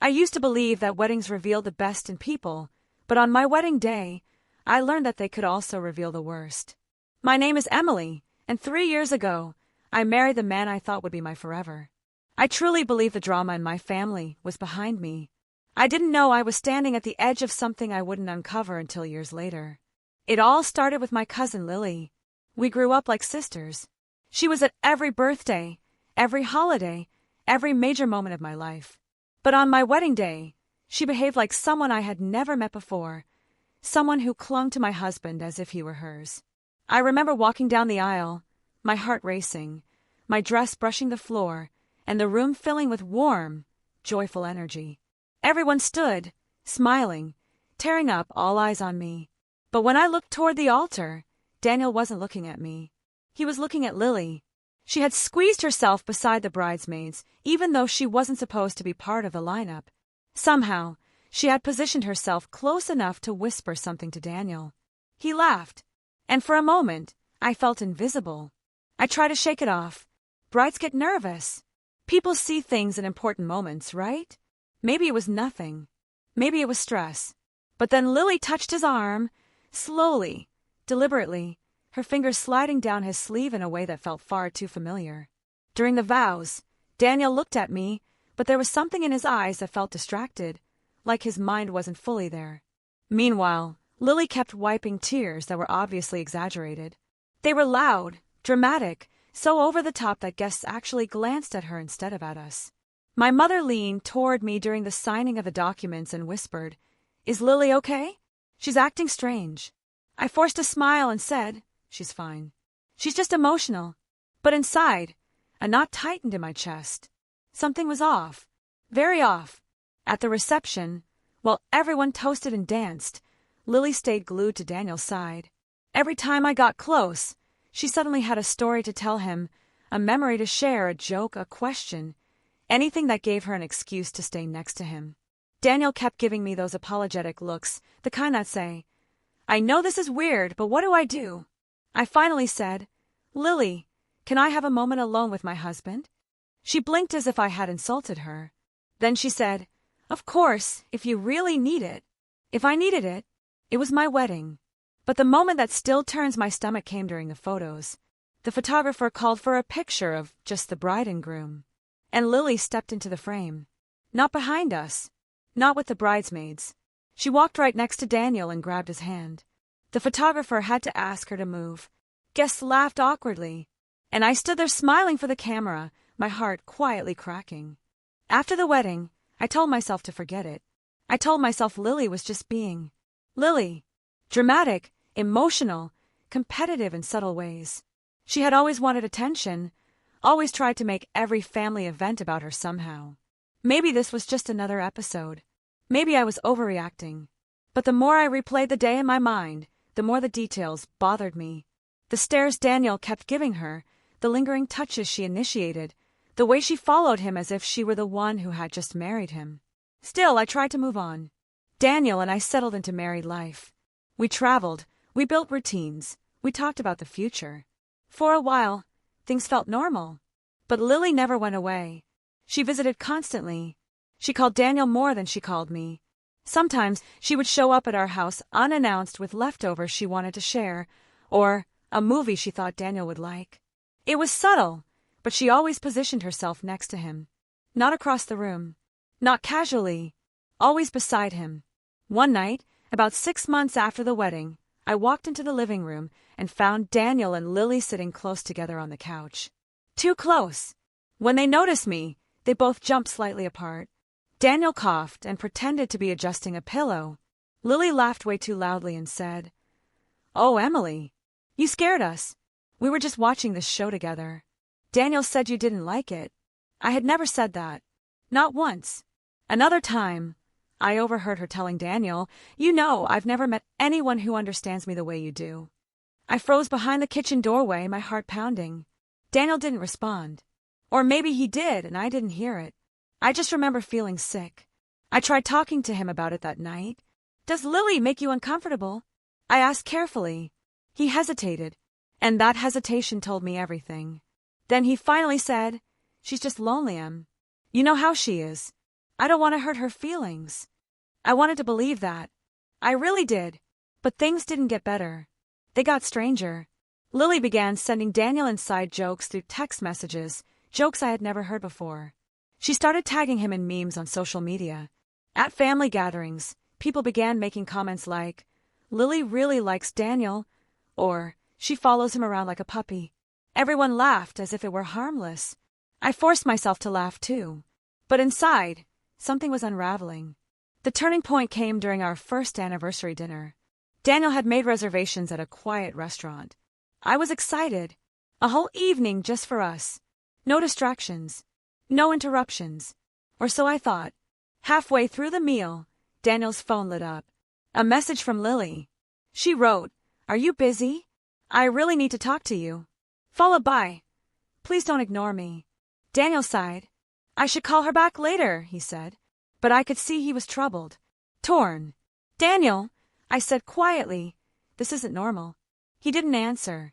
I used to believe that weddings reveal the best in people, but on my wedding day, I learned that they could also reveal the worst. My name is Emily, and 3 years ago, I married the man I thought would be my forever. I truly believe the drama in my family was behind me. I didn't know I was standing at the edge of something I wouldn't uncover until years later. It all started with my cousin Lily. We grew up like sisters. She was at every birthday, every holiday, every major moment of my life. But on my wedding day, she behaved like someone I had never met before, someone who clung to my husband as if he were hers. I remember walking down the aisle, my heart racing, my dress brushing the floor, and the room filling with warm, joyful energy. Everyone stood, smiling, tearing up, all eyes on me. But when I looked toward the altar, Daniel wasn't looking at me. He was looking at Lily. She had squeezed herself beside the bridesmaids, even though she wasn't supposed to be part of the lineup. Somehow, she had positioned herself close enough to whisper something to Daniel. He laughed, and for a moment, I felt invisible. I tried to shake it off. Brides get nervous. People see things in important moments, right? Maybe it was nothing. Maybe it was stress. But then Lily touched his arm, slowly, deliberately, her fingers sliding down his sleeve in a way that felt far too familiar. During the vows, Daniel looked at me, but there was something in his eyes that felt distracted, like his mind wasn't fully there. Meanwhile, Lily kept wiping tears that were obviously exaggerated. They were loud, dramatic, so over the top that guests actually glanced at her instead of at us. My mother leaned toward me during the signing of the documents and whispered, "Is Lily okay? She's acting strange." I forced a smile and said, "She's fine. She's just emotional." But inside, a knot tightened in my chest. Something was off. Very off. At the reception, while everyone toasted and danced, Lily stayed glued to Daniel's side. Every time I got close, she suddenly had a story to tell him, a memory to share, a joke, a question, anything that gave her an excuse to stay next to him. Daniel kept giving me those apologetic looks, the kind that say, "I know this is weird, but what do I do?" I finally said, "Lily, can I have a moment alone with my husband?" She blinked as if I had insulted her. Then she said, "Of course, if you really need it." If I needed it, it was my wedding. But the moment that still turns my stomach came during the photos. The photographer called for a picture of just the bride and groom. And Lily stepped into the frame. Not behind us. Not with the bridesmaids. She walked right next to Daniel and grabbed his hand. The photographer had to ask her to move. Guests laughed awkwardly. And I stood there smiling for the camera, my heart quietly cracking. After the wedding, I told myself to forget it. I told myself Lily was just being Lily. Dramatic, emotional, competitive in subtle ways. She had always wanted attention, always tried to make every family event about her somehow. Maybe this was just another episode. Maybe I was overreacting. But the more I replayed the day in my mind, the more the details bothered me. The stares Daniel kept giving her, the lingering touches she initiated, the way she followed him as if she were the one who had just married him. Still, I tried to move on. Daniel and I settled into married life. We traveled, we built routines, we talked about the future. For a while, things felt normal. But Lily never went away. She visited constantly. She called Daniel more than she called me. Sometimes she would show up at our house unannounced with leftovers she wanted to share, or a movie she thought Daniel would like. It was subtle, but she always positioned herself next to him. Not across the room. Not casually. Always beside him. One night, about 6 months after the wedding, I walked into the living room and found Daniel and Lily sitting close together on the couch. Too close. When they noticed me, they both jumped slightly apart. Daniel coughed and pretended to be adjusting a pillow. Lily laughed way too loudly and said, "Oh, Emily, you scared us. We were just watching this show together. Daniel said you didn't like it." I had never said that. Not once. Another time, I overheard her telling Daniel, "You know, I've never met anyone who understands me the way you do." I froze behind the kitchen doorway, my heart pounding. Daniel didn't respond. Or maybe he did and I didn't hear it. I just remember feeling sick. I tried talking to him about it that night. "Does Lily make you uncomfortable?" I asked carefully. He hesitated, and that hesitation told me everything. Then he finally said, "She's just lonely, Em. You know how she is. I don't want to hurt her feelings. I wanted to believe that. I really did. But things didn't get better. They got stranger. Lily began sending Daniel inside jokes through text messages, jokes I had never heard before. She started tagging him in memes on social media. At family gatherings, people began making comments like, "Lily really likes Daniel," or, "She follows him around like a puppy." Everyone laughed as if it were harmless. I forced myself to laugh too. But inside, something was unraveling. The turning point came during our first anniversary dinner. Daniel had made reservations at a quiet restaurant. I was excited. A whole evening just for us. No distractions. No interruptions. Or so I thought. Halfway through the meal, Daniel's phone lit up. A message from Lily. She wrote, "Are you busy? I really need to talk to you." Followed by, "Please don't ignore me." Daniel sighed. "I should call her back later," he said. But I could see he was troubled. Torn. "Daniel," I said quietly, "this isn't normal." He didn't answer.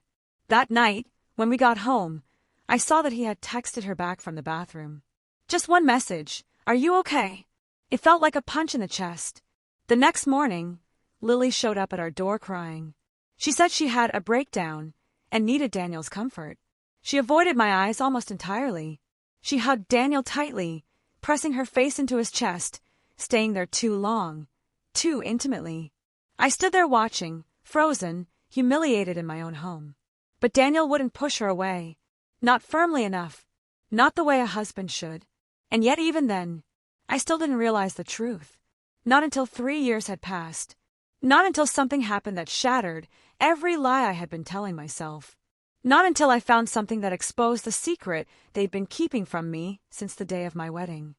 That night, when we got home, I saw that he had texted her back from the bathroom. Just one message, "Are you okay?" It felt like a punch in the chest. The next morning, Lily showed up at our door crying. She said she had a breakdown and needed Daniel's comfort. She avoided my eyes almost entirely. She hugged Daniel tightly, pressing her face into his chest, staying there too long, too intimately. I stood there watching, frozen, humiliated in my own home. But Daniel wouldn't push her away. Not firmly enough. Not the way a husband should. And yet even then, I still didn't realize the truth. Not until 3 years had passed. Not until something happened that shattered every lie I had been telling myself. Not until I found something that exposed the secret they'd been keeping from me since the day of my wedding.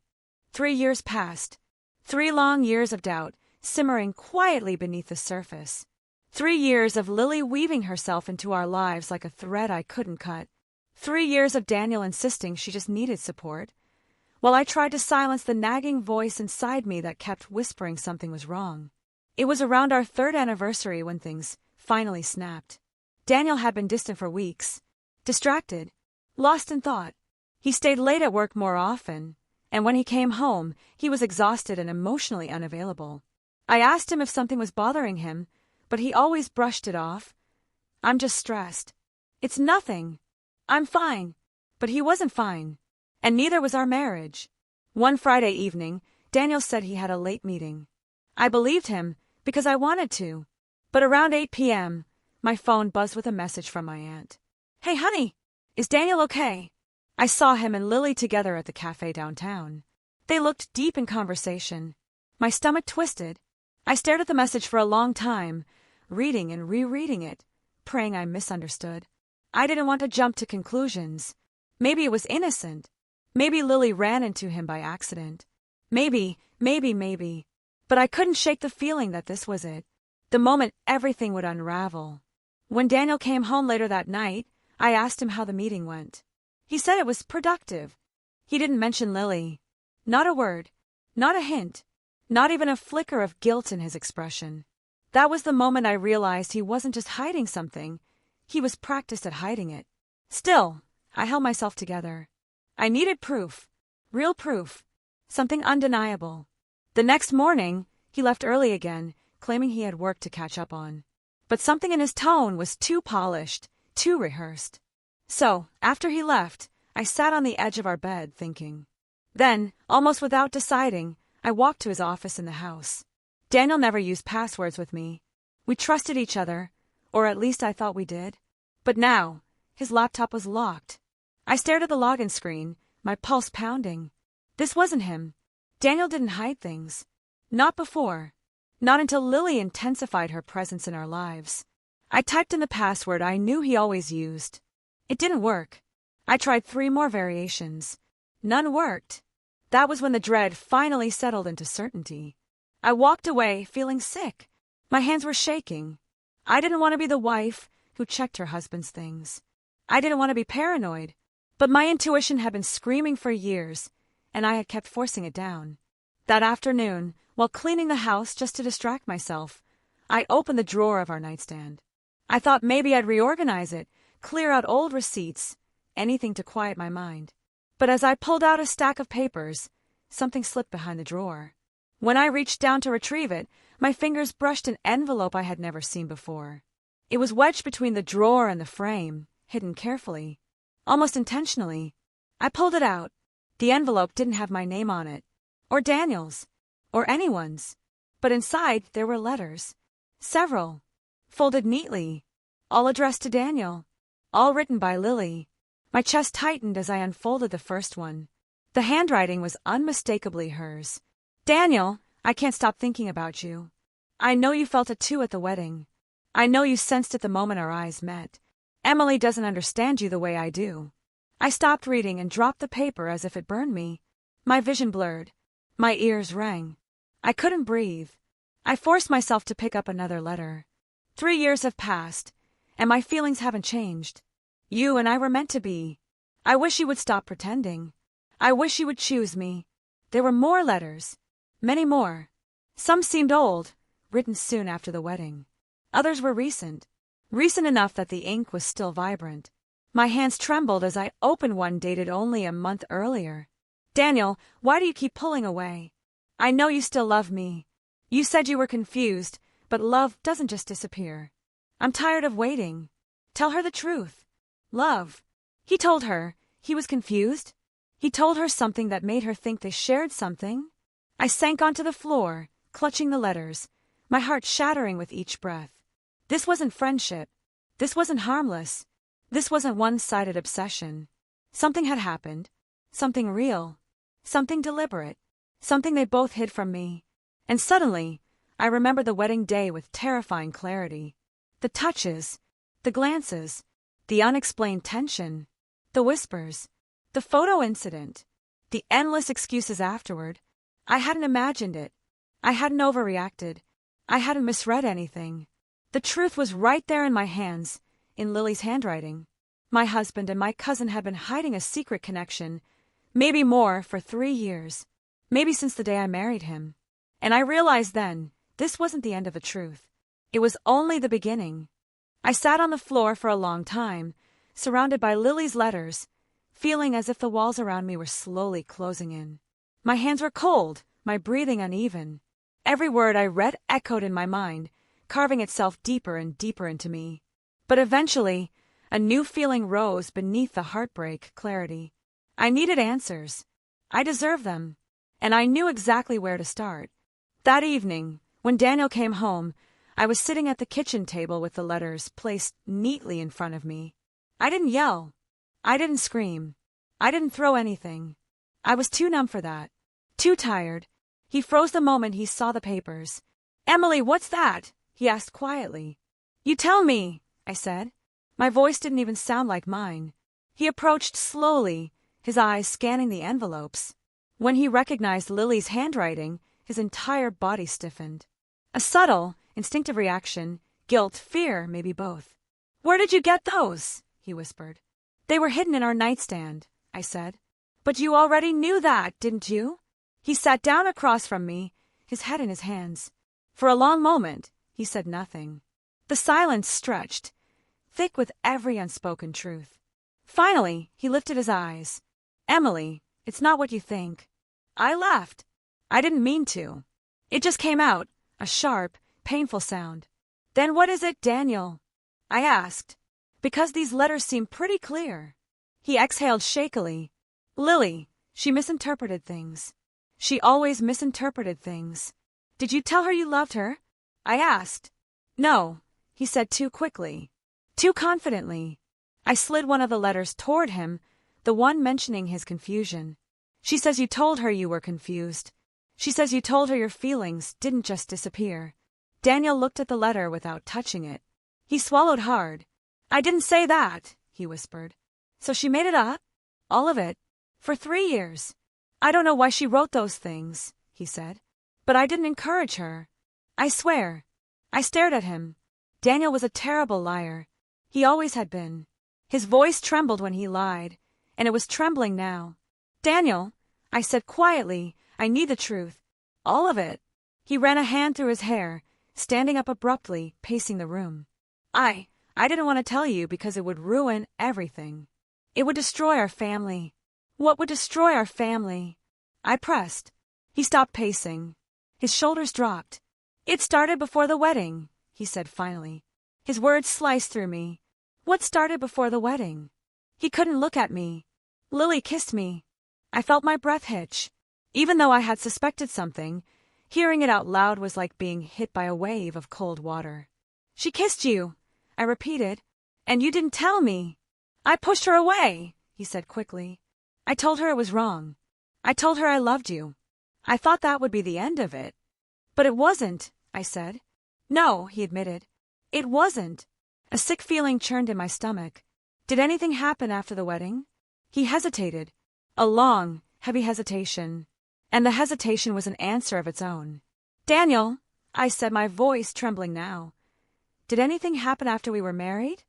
3 years passed. 3 long years of doubt, simmering quietly beneath the surface. 3 years of Lily weaving herself into our lives like a thread I couldn't cut. 3 years of Daniel insisting she just needed support, while I tried to silence the nagging voice inside me that kept whispering something was wrong. It was around our 3rd anniversary when things finally snapped. Daniel had been distant for weeks, distracted, lost in thought. He stayed late at work more often, and when he came home, he was exhausted and emotionally unavailable. I asked him if something was bothering him, but he always brushed it off. "I'm just stressed." "It's nothing. I'm fine." But he wasn't fine, and neither was our marriage. One Friday evening, Daniel said he had a late meeting. I believed him because I wanted to. But around 8 p.m., my phone buzzed with a message from my aunt. "Hey, honey, is Daniel okay?" I saw him and Lily together at the cafe downtown. They looked deep in conversation. My stomach twisted. I stared at the message for a long time, reading and rereading it, praying I misunderstood. I didn't want to jump to conclusions. Maybe it was innocent. Maybe Lily ran into him by accident. Maybe. But I couldn't shake the feeling that this was it. The moment everything would unravel. When Daniel came home later that night, I asked him how the meeting went. He said it was productive. He didn't mention Lily. Not a word. Not a hint. Not even a flicker of guilt in his expression. That was the moment I realized he wasn't just hiding something. He was practiced at hiding it. Still, I held myself together. I needed proof. Real proof. Something undeniable. The next morning, he left early again, claiming he had work to catch up on. But something in his tone was too polished, too rehearsed. So, after he left, I sat on the edge of our bed thinking. Then, almost without deciding, I walked to his office in the house. Daniel never used passwords with me. We trusted each other, or at least I thought we did. But now, his laptop was locked. I stared at the login screen, my pulse pounding. This wasn't him. Daniel didn't hide things. Not before. Not until Lily intensified her presence in our lives. I typed in the password I knew he always used. It didn't work. I tried 3 more variations. None worked. That was when the dread finally settled into certainty. I walked away feeling sick. My hands were shaking. I didn't want to be the wife who checked her husband's things. I didn't want to be paranoid. But my intuition had been screaming for years, and I had kept forcing it down. That afternoon, while cleaning the house just to distract myself, I opened the drawer of our nightstand. I thought maybe I'd reorganize it, clear out old receipts, anything to quiet my mind. But as I pulled out a stack of papers, something slipped behind the drawer. When I reached down to retrieve it, my fingers brushed an envelope I had never seen before. It was wedged between the drawer and the frame, hidden carefully, almost intentionally. I pulled it out. The envelope didn't have my name on it, or Daniel's, or anyone's, but inside there were letters. Several, folded neatly, all addressed to Daniel, all written by Lily. My chest tightened as I unfolded the first one. The handwriting was unmistakably hers. Daniel, I can't stop thinking about you. I know you felt it too at the wedding. I know you sensed it the moment our eyes met. Emily doesn't understand you the way I do. I stopped reading and dropped the paper as if it burned me. My vision blurred. My ears rang. I couldn't breathe. I forced myself to pick up another letter. 3 years have passed, and my feelings haven't changed. You and I were meant to be. I wish you would stop pretending. I wish you would choose me. There were more letters. Many more. Some seemed old, written soon after the wedding. Others were recent. Recent enough that the ink was still vibrant. My hands trembled as I opened one dated only a month earlier. Daniel, why do you keep pulling away? I know you still love me. You said you were confused, but love doesn't just disappear. I'm tired of waiting. Tell her the truth. Love. He told her. He was confused. He told her something that made her think they shared something. I sank onto the floor, clutching the letters, my heart shattering with each breath. This wasn't friendship. This wasn't harmless. This wasn't one-sided obsession. Something had happened. Something real. Something deliberate. Something they both hid from me. And suddenly, I remembered the wedding day with terrifying clarity. The touches, the glances, the unexplained tension, the whispers, the photo incident, the endless excuses afterward. I hadn't imagined it. I hadn't overreacted. I hadn't misread anything. The truth was right there in my hands, in Lily's handwriting. My husband and my cousin had been hiding a secret connection, maybe more, for 3 years. Maybe since the day I married him. And I realized then, this wasn't the end of the truth. It was only the beginning. I sat on the floor for a long time, surrounded by Lily's letters, feeling as if the walls around me were slowly closing in. My hands were cold, my breathing uneven. Every word I read echoed in my mind, carving itself deeper and deeper into me. But eventually, a new feeling rose beneath the heartbreak clarity. I needed answers. I deserved them. And I knew exactly where to start. That evening, when Daniel came home, I was sitting at the kitchen table with the letters placed neatly in front of me. I didn't yell. I didn't scream. I didn't throw anything. I was too numb for that. Too tired. He froze the moment he saw the papers. "Emily, what's that?" he asked quietly. "You tell me," I said. My voice didn't even sound like mine. He approached slowly, his eyes scanning the envelopes. When he recognized Lily's handwriting, his entire body stiffened. A subtle, instinctive reaction, guilt, fear, maybe both. "Where did you get those?" he whispered. "They were hidden in our nightstand," I said. "But you already knew that, didn't you?" He sat down across from me, his head in his hands. For a long moment, he said nothing. The silence stretched, thick with every unspoken truth. Finally, he lifted his eyes. "Emily, it's not what you think." I laughed. I didn't mean to. It just came out, a sharp, painful sound. "Then what is it, Daniel?" I asked. "Because these letters seem pretty clear." He exhaled shakily. "Lily, she misinterpreted things. She always misinterpreted things." "Did you tell her you loved her?" I asked. "No," he said too quickly, too confidently. I slid one of the letters toward him, the one mentioning his confusion. "She says you told her you were confused. She says you told her your feelings didn't just disappear." Daniel looked at the letter without touching it. He swallowed hard. "I didn't say that," he whispered. "So she made it up? All of it? For 3 years? I don't know why she wrote those things," he said. "But I didn't encourage her. I swear." I stared at him. Daniel was a terrible liar. He always had been. His voice trembled when he lied, and it was trembling now. "Daniel," I said quietly, "I need the truth. All of it." He ran a hand through his hair, standing up abruptly, pacing the room. I didn't want to tell you because it would ruin everything. It would destroy our family. What would destroy our family? I pressed. He stopped pacing. His shoulders dropped. It started before the wedding, he said finally. His words sliced through me. What started before the wedding? He couldn't look at me. Lily kissed me. I felt my breath hitch. Even though I had suspected something, hearing it out loud was like being hit by a wave of cold water. She kissed you, I repeated, and you didn't tell me. I pushed her away, he said quickly. I told her it was wrong. I told her I loved you. I thought that would be the end of it. But it wasn't, I said. No, he admitted. It wasn't. A sick feeling churned in my stomach. Did anything happen after the wedding? He hesitated. A long, heavy hesitation. And the hesitation was an answer of its own. Daniel, I said, my voice trembling now. Did anything happen after we were married?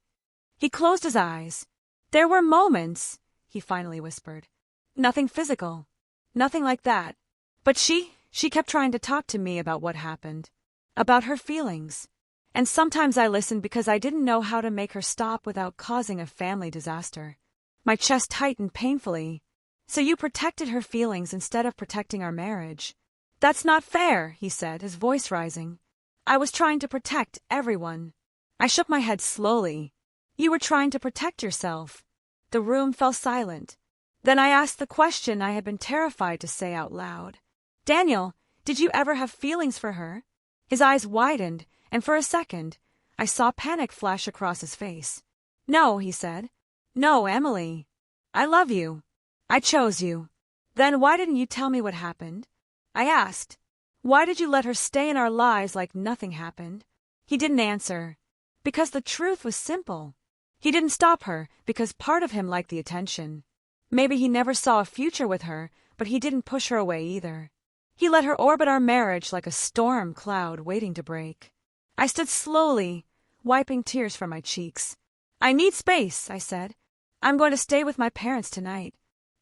He closed his eyes. There were moments, he finally whispered. Nothing physical. Nothing like that. But she kept trying to talk to me about what happened. About her feelings. And sometimes I listened because I didn't know how to make her stop without causing a family disaster. My chest tightened painfully. So you protected her feelings instead of protecting our marriage. That's not fair, he said, his voice rising. I was trying to protect everyone. I shook my head slowly. You were trying to protect yourself. The room fell silent. Then I asked the question I had been terrified to say out loud. Daniel, did you ever have feelings for her? His eyes widened, and for a second, I saw panic flash across his face. No, he said. No, Emily. I love you. I chose you. Then why didn't you tell me what happened? I asked. Why did you let her stay in our lives like nothing happened? He didn't answer. Because the truth was simple. He didn't stop her because part of him liked the attention. Maybe he never saw a future with her, but he didn't push her away either. He let her orbit our marriage like a storm cloud waiting to break. I stood slowly, wiping tears from my cheeks. I need space, I said. I'm going to stay with my parents tonight.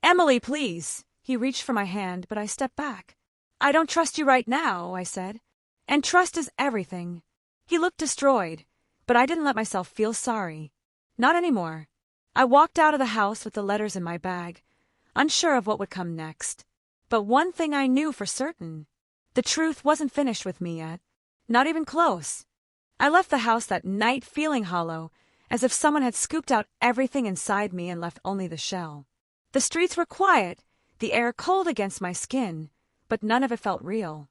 Emily, please. He reached for my hand, but I stepped back. I don't trust you right now, I said. And trust is everything. He looked destroyed, but I didn't let myself feel sorry. Not anymore. I walked out of the house with the letters in my bag, unsure of what would come next. But one thing I knew for certain. The truth wasn't finished with me yet. Not even close. I left the house that night feeling hollow, as if someone had scooped out everything inside me and left only the shell. The streets were quiet, the air cold against my skin, but none of it felt real.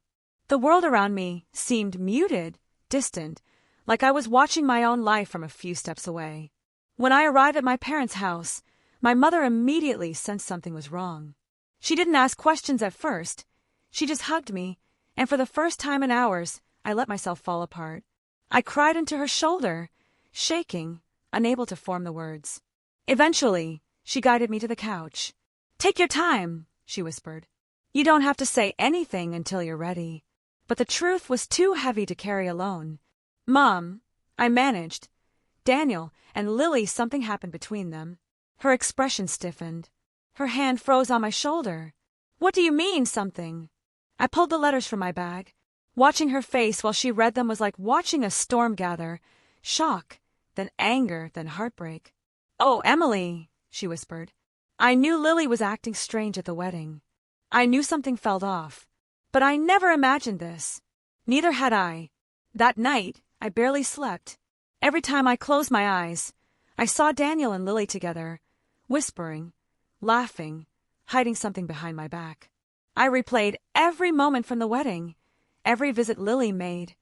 The world around me seemed muted, distant, like I was watching my own life from a few steps away. When I arrived at my parents' house, my mother immediately sensed something was wrong. She didn't ask questions at first. She just hugged me, and for the first time in hours, I let myself fall apart. I cried into her shoulder, shaking, unable to form the words. Eventually, she guided me to the couch. Take your time, she whispered. You don't have to say anything until you're ready. But the truth was too heavy to carry alone. Mom, I managed. Daniel and Lily, something happened between them. Her expression stiffened. Her hand froze on my shoulder. What do you mean, something? I pulled the letters from my bag. Watching her face while she read them was like watching a storm gather. Shock, then anger, then heartbreak. Oh, Emily, she whispered. I knew Lily was acting strange at the wedding. I knew something felt off. But I never imagined this. Neither had I. That night, I barely slept. Every time I closed my eyes, I saw Daniel and Lily together, whispering, laughing, hiding something behind my back. I replayed every moment from the wedding, every visit Lily made,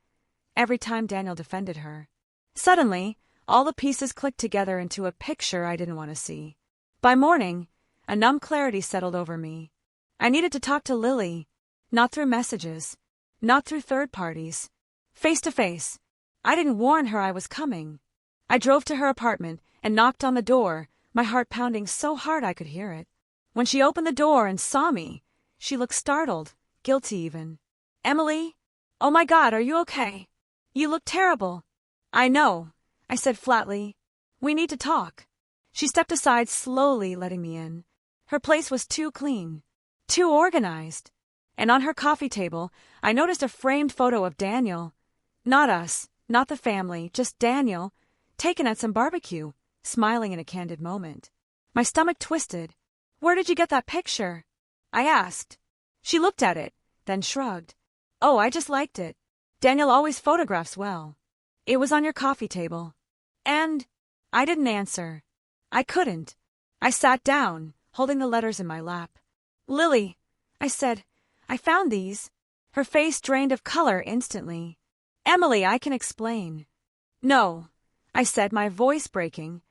every time Daniel defended her. Suddenly, all the pieces clicked together into a picture I didn't want to see. By morning, a numb clarity settled over me. I needed to talk to Lily, not through messages, not through third parties. Face to face. I didn't warn her I was coming. I drove to her apartment and knocked on the door, my heart pounding so hard I could hear it. When she opened the door and saw me, she looked startled, guilty even. Emily? Oh my God, are you okay? You look terrible. I know, I said flatly. We need to talk. She stepped aside slowly, letting me in. Her place was too clean, too organized. And on her coffee table, I noticed a framed photo of Daniel. Not us, not the family, just Daniel, taken at some barbecue, smiling in a candid moment. My stomach twisted. Where did you get that picture? I asked. She looked at it, then shrugged. Oh, I just liked it. Daniel always photographs well. It was on your coffee table. And I didn't answer. I couldn't. I sat down, holding the letters in my lap. Lily, I said, I found these. Her face drained of color instantly. Emily, I can explain. No, I said, my voice breaking.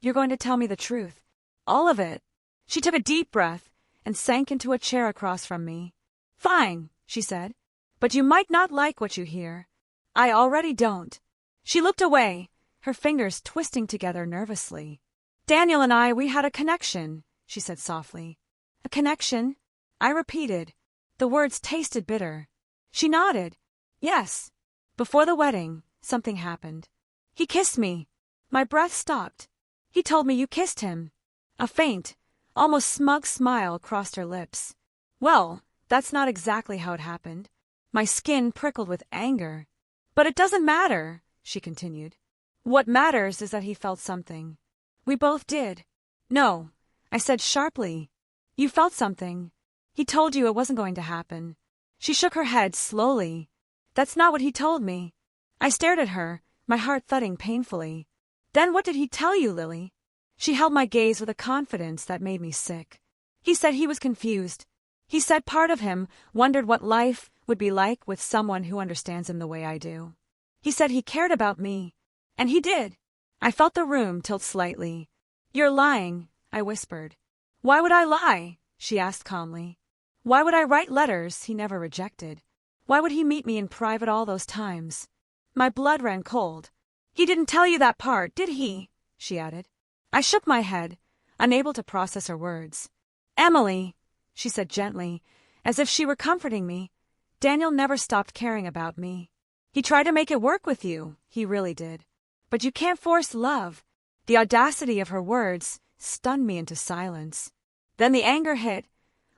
You're going to tell me the truth. All of it. She took a deep breath and sank into a chair across from me. Fine, she said, but you might not like what you hear. I already don't. She looked away, her fingers twisting together nervously. Daniel and I, we had a connection, she said softly. A connection? I repeated. The words tasted bitter. She nodded. Yes. Before the wedding, something happened. He kissed me. My breath stopped. He told me you kissed him. A faint, almost smug smile crossed her lips. Well, that's not exactly how it happened. My skin prickled with anger. But it doesn't matter, she continued. What matters is that he felt something. We both did. No, I said sharply. You felt something. He told you it wasn't going to happen. She shook her head slowly. That's not what he told me. I stared at her, my heart thudding painfully. Then what did he tell you, Lily? She held my gaze with a confidence that made me sick. He said he was confused. He said part of him wondered what life would be like with someone who understands him the way I do. He said he cared about me. And he did. I felt the room tilt slightly. You're lying, I whispered. Why would I lie? She asked calmly. Why would I write letters he never rejected? Why would he meet me in private all those times? My blood ran cold. He didn't tell you that part, did he? She added. I shook my head, unable to process her words. Emily, she said gently, as if she were comforting me, Daniel never stopped caring about me. He tried to make it work with you, he really did. But you can't force love. The audacity of her words stunned me into silence. Then the anger hit,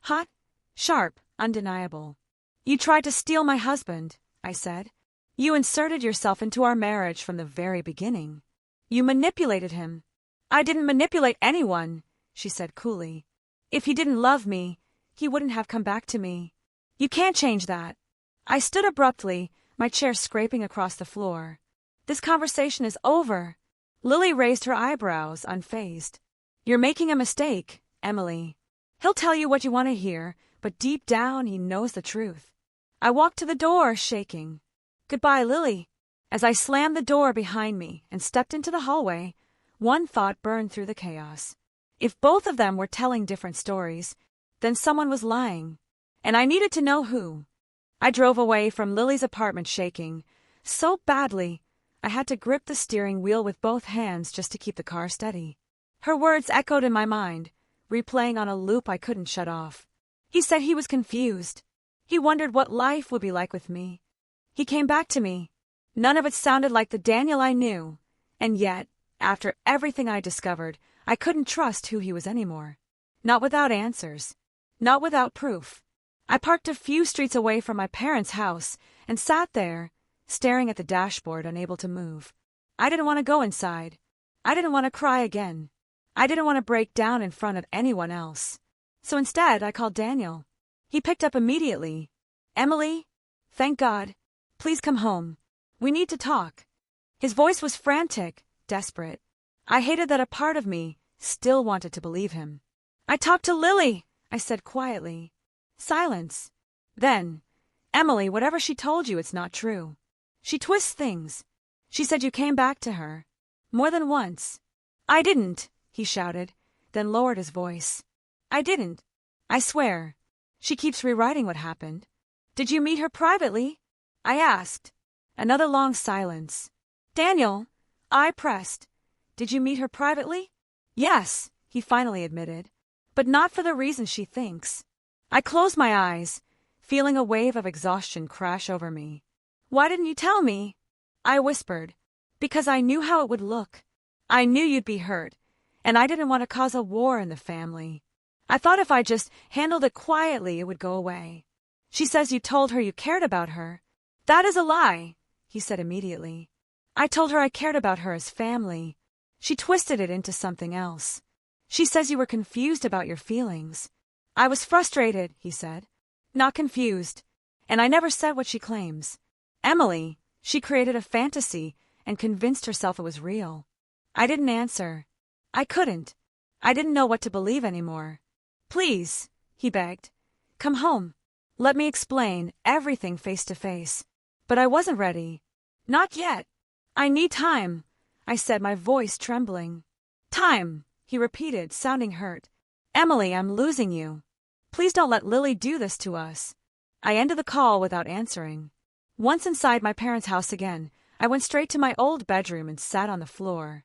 hot, sharp, undeniable. You tried to steal my husband, I said. You inserted yourself into our marriage from the very beginning. You manipulated him. I didn't manipulate anyone, she said coolly. If he didn't love me, he wouldn't have come back to me. You can't change that. I stood abruptly, my chair scraping across the floor. This conversation is over. Lily raised her eyebrows, unfazed. You're making a mistake, Emily. He'll tell you what you want to hear, but deep down he knows the truth. I walked to the door, shaking. Goodbye, Lily. As I slammed the door behind me and stepped into the hallway, one thought burned through the chaos. If both of them were telling different stories, then someone was lying, and I needed to know who. I drove away from Lily's apartment shaking, so badly I had to grip the steering wheel with both hands just to keep the car steady. Her words echoed in my mind, replaying on a loop I couldn't shut off. He said he was confused. He wondered what life would be like with me. He came back to me. None of it sounded like the Daniel I knew, and yet, after everything I discovered, I couldn't trust who he was anymore. Not without answers. Not without proof. I parked a few streets away from my parents' house and sat there, staring at the dashboard, unable to move. I didn't want to go inside. I didn't want to cry again. I didn't want to break down in front of anyone else. So instead, I called Daniel. He picked up immediately. Emily, thank God. Please come home. We need to talk. His voice was frantic, desperate. I hated that a part of me still wanted to believe him. I talked to Lily, I said quietly. Silence. Then, Emily, whatever she told you, it's not true. She twists things. She said you came back to her. More than once. I didn't, he shouted, then lowered his voice. I didn't. I swear. She keeps rewriting what happened. Did you meet her privately? I asked. Another long silence. Daniel, I pressed. Did you meet her privately? Yes, he finally admitted. But not for the reason she thinks. I closed my eyes, feeling a wave of exhaustion crash over me. Why didn't you tell me? I whispered. Because I knew how it would look. I knew you'd be hurt, and I didn't want to cause a war in the family. I thought if I just handled it quietly, it would go away. She says you told her you cared about her. That is a lie, he said immediately. I told her I cared about her as family. She twisted it into something else. She says you were confused about your feelings. I was frustrated, he said. not confused. And I never said what she claims. Emily, she created a fantasy and convinced herself it was real. I didn't answer. I couldn't. I didn't know what to believe anymore. Please, he begged. Come home. Let me explain everything face to face. But I wasn't ready. Not yet. I need time, I said, my voice trembling. Time, he repeated, sounding hurt. Emily, I'm losing you. Please don't let Lily do this to us. I ended the call without answering. Once inside my parents' house again, I went straight to my old bedroom and sat on the floor.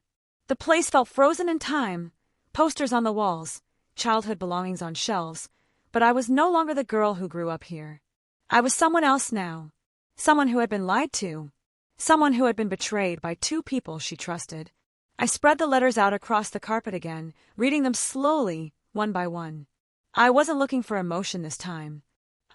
The place felt frozen in time, posters on the walls, childhood belongings on shelves, but I was no longer the girl who grew up here. I was someone else now. Someone who had been lied to. Someone who had been betrayed by two people she trusted. I spread the letters out across the carpet again, reading them slowly, one by one. I wasn't looking for emotion this time.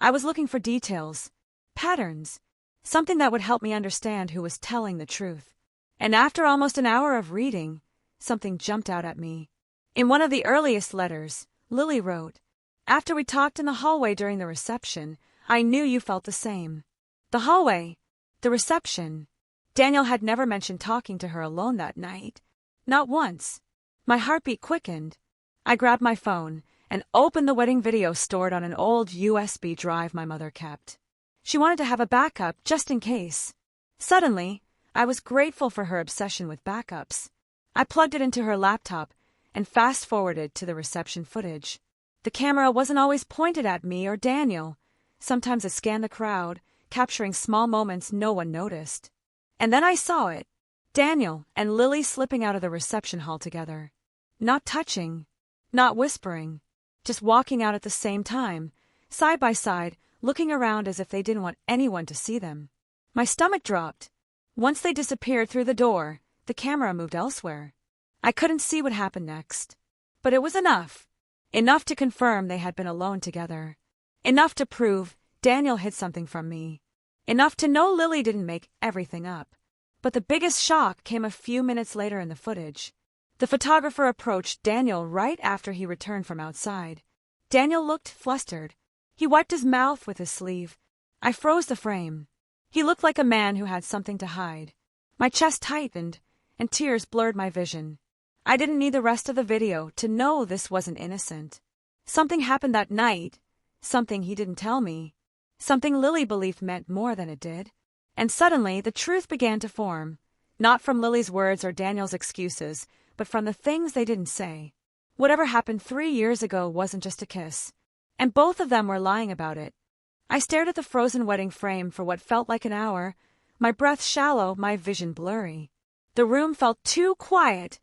I was looking for details, patterns, something that would help me understand who was telling the truth. And after almost an hour of reading, something jumped out at me. In one of the earliest letters, Lily wrote, After we talked in the hallway during the reception, I knew you felt the same. The hallway, the reception. Daniel had never mentioned talking to her alone that night. Not once. My heartbeat quickened. I grabbed my phone and opened the wedding video stored on an old USB drive my mother kept. She wanted to have a backup just in case. Suddenly, I was grateful for her obsession with backups. I plugged it into her laptop and fast-forwarded to the reception footage. The camera wasn't always pointed at me or Daniel. Sometimes it scanned the crowd, capturing small moments no one noticed. And then I saw it. Daniel and Lily slipping out of the reception hall together. Not touching, not whispering, just walking out at the same time, side by side, looking around as if they didn't want anyone to see them. My stomach dropped. Once they disappeared through the door, the camera moved elsewhere. I couldn't see what happened next. But it was enough. Enough to confirm they had been alone together. Enough to prove Daniel hid something from me. Enough to know Lily didn't make everything up. But the biggest shock came a few minutes later in the footage. The photographer approached Daniel right after he returned from outside. Daniel looked flustered. He wiped his mouth with his sleeve. I froze the frame. He looked like a man who had something to hide. My chest tightened, and tears blurred my vision. I didn't need the rest of the video to know this wasn't innocent. Something happened that night. Something he didn't tell me. Something Lily believed meant more than it did. And suddenly, the truth began to form. Not from Lily's words or Daniel's excuses, but from the things they didn't say. Whatever happened 3 years ago wasn't just a kiss. And both of them were lying about it. I stared at the frozen wedding frame for what felt like an hour, my breath shallow, my vision blurry. The room felt too quiet,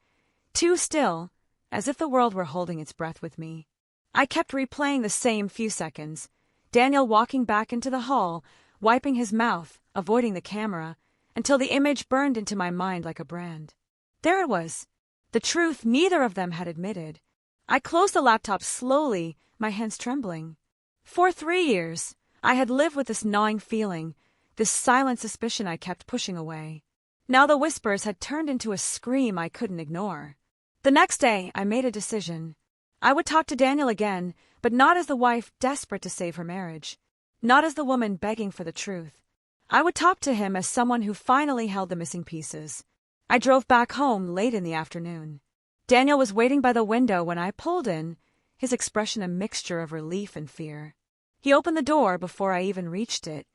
too still, as if the world were holding its breath with me. I kept replaying the same few seconds. Daniel walking back into the hall, wiping his mouth, avoiding the camera, until the image burned into my mind like a brand. There it was. The truth neither of them had admitted. I closed the laptop slowly, my hands trembling. For 3 years, I had lived with this gnawing feeling, this silent suspicion I kept pushing away. Now the whispers had turned into a scream I couldn't ignore. The next day, I made a decision. I would talk to Daniel again, but not as the wife desperate to save her marriage. Not as the woman begging for the truth. I would talk to him as someone who finally held the missing pieces. I drove back home late in the afternoon. Daniel was waiting by the window when I pulled in, his expression a mixture of relief and fear. He opened the door before I even reached it.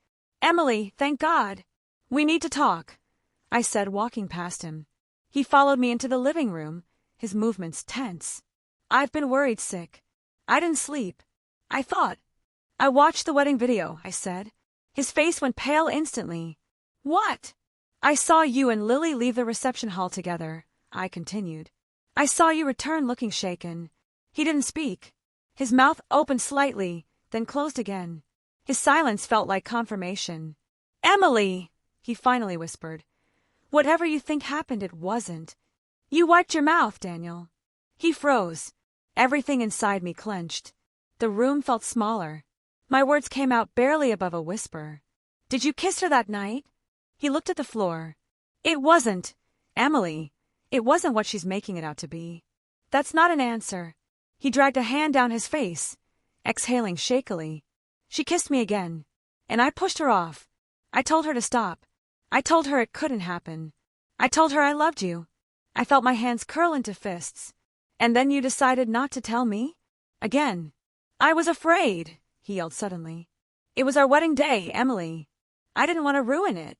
Emily, thank God. We need to talk, I said, walking past him. He followed me into the living room, his movements tense. I've been worried sick. I didn't sleep. I thought. I watched the wedding video, I said. His face went pale instantly. What? I saw you and Lily leave the reception hall together, I continued. I saw you return looking shaken. He didn't speak. His mouth opened slightly, then closed again. His silence felt like confirmation. Emily, he finally whispered. Whatever you think happened, it wasn't. You wiped your mouth, Daniel. He froze. Everything inside me clenched. The room felt smaller. My words came out barely above a whisper. Did you kiss her that night? He looked at the floor. It wasn't, Emily. It wasn't what she's making it out to be. That's not an answer. He dragged a hand down his face, exhaling shakily. She kissed me again, and I pushed her off. I told her to stop. I told her it couldn't happen. I told her I loved you. I felt my hands curl into fists. And then you decided not to tell me? Again. I was afraid, he yelled suddenly. It was our wedding day, Emily. I didn't want to ruin it.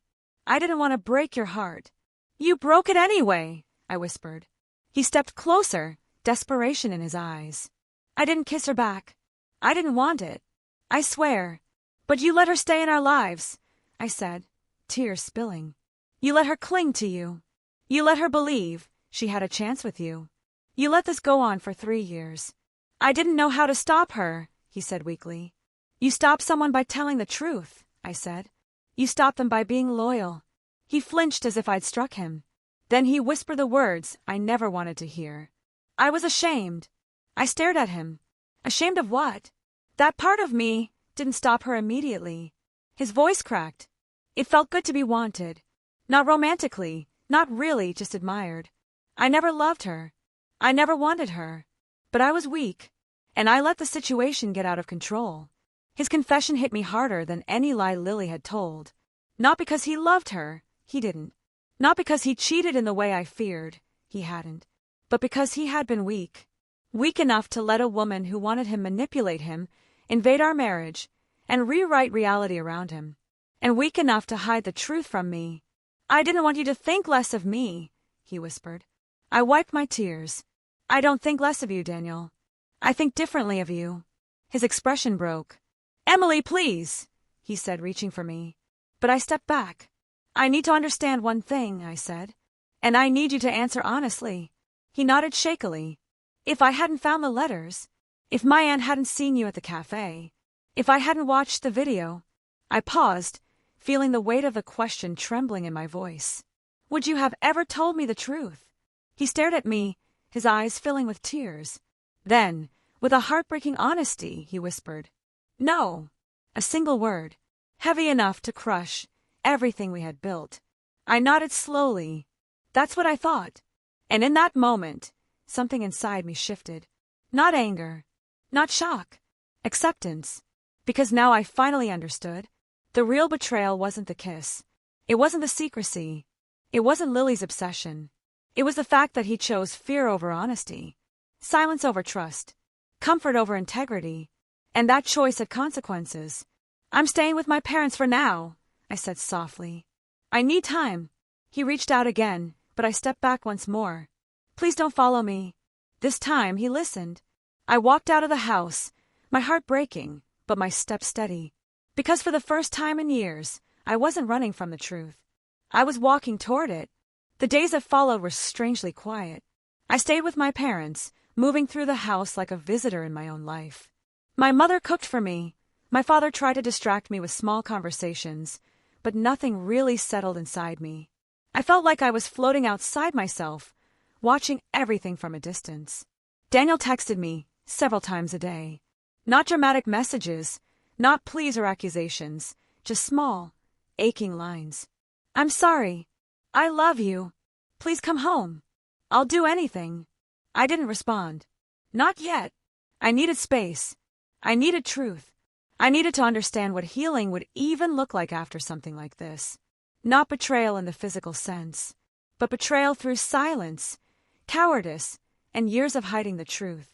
I didn't want to break your heart. You broke it anyway, I whispered. He stepped closer, desperation in his eyes. I didn't kiss her back. I didn't want it. I swear. But you let her stay in our lives, I said, tears spilling. You let her cling to you. You let her believe she had a chance with you. You let this go on for 3 years. I didn't know how to stop her, he said weakly. You stop someone by telling the truth, I said. You stop them by being loyal. He flinched as if I'd struck him. Then he whispered the words I never wanted to hear. I was ashamed. I stared at him. Ashamed of what? That part of me didn't stop her immediately. His voice cracked. It felt good to be wanted. Not romantically, not really, just admired. I never loved her. I never wanted her. But I was weak, and I let the situation get out of control. His confession hit me harder than any lie Lily had told. Not because he loved her, he didn't. Not because he cheated in the way I feared, he hadn't. But because he had been weak. Weak enough to let a woman who wanted him manipulate him, invade our marriage, and rewrite reality around him. And weak enough to hide the truth from me. I didn't want you to think less of me, he whispered. I wiped my tears. I don't think less of you, Daniel. I think differently of you. His expression broke. Emily, please, he said, reaching for me. But I stepped back. I need to understand one thing, I said. And I need you to answer honestly. He nodded shakily. If I hadn't found the letters, if my aunt hadn't seen you at the cafe, if I hadn't watched the video, I paused, feeling the weight of the question trembling in my voice. Would you have ever told me the truth? He stared at me, his eyes filling with tears. Then, with a heartbreaking honesty, he whispered, No. A single word, heavy enough to crush everything we had built. I nodded slowly. That's what I thought. And in that moment, something inside me shifted. Not anger, not shock, acceptance. Because now I finally understood. The real betrayal wasn't the kiss. It wasn't the secrecy. It wasn't Lily's obsession. It was the fact that he chose fear over honesty, silence over trust, comfort over integrity, and that choice had consequences. I'm staying with my parents for now, I said softly. I need time. He reached out again, but I stepped back once more. Please don't follow me. This time he listened. I walked out of the house, my heart breaking, but my step steady. Because for the first time in years, I wasn't running from the truth. I was walking toward it. The days that followed were strangely quiet. I stayed with my parents, moving through the house like a visitor in my own life. My mother cooked for me. My father tried to distract me with small conversations, but nothing really settled inside me. I felt like I was floating outside myself, watching everything from a distance. Daniel texted me several times a day. Not dramatic messages, not pleas or accusations, just small, aching lines. I'm sorry. I love you. Please come home. I'll do anything. I didn't respond. Not yet. I needed space. I needed truth. I needed to understand what healing would even look like after something like this. Not betrayal in the physical sense, but betrayal through silence, cowardice, and years of hiding the truth.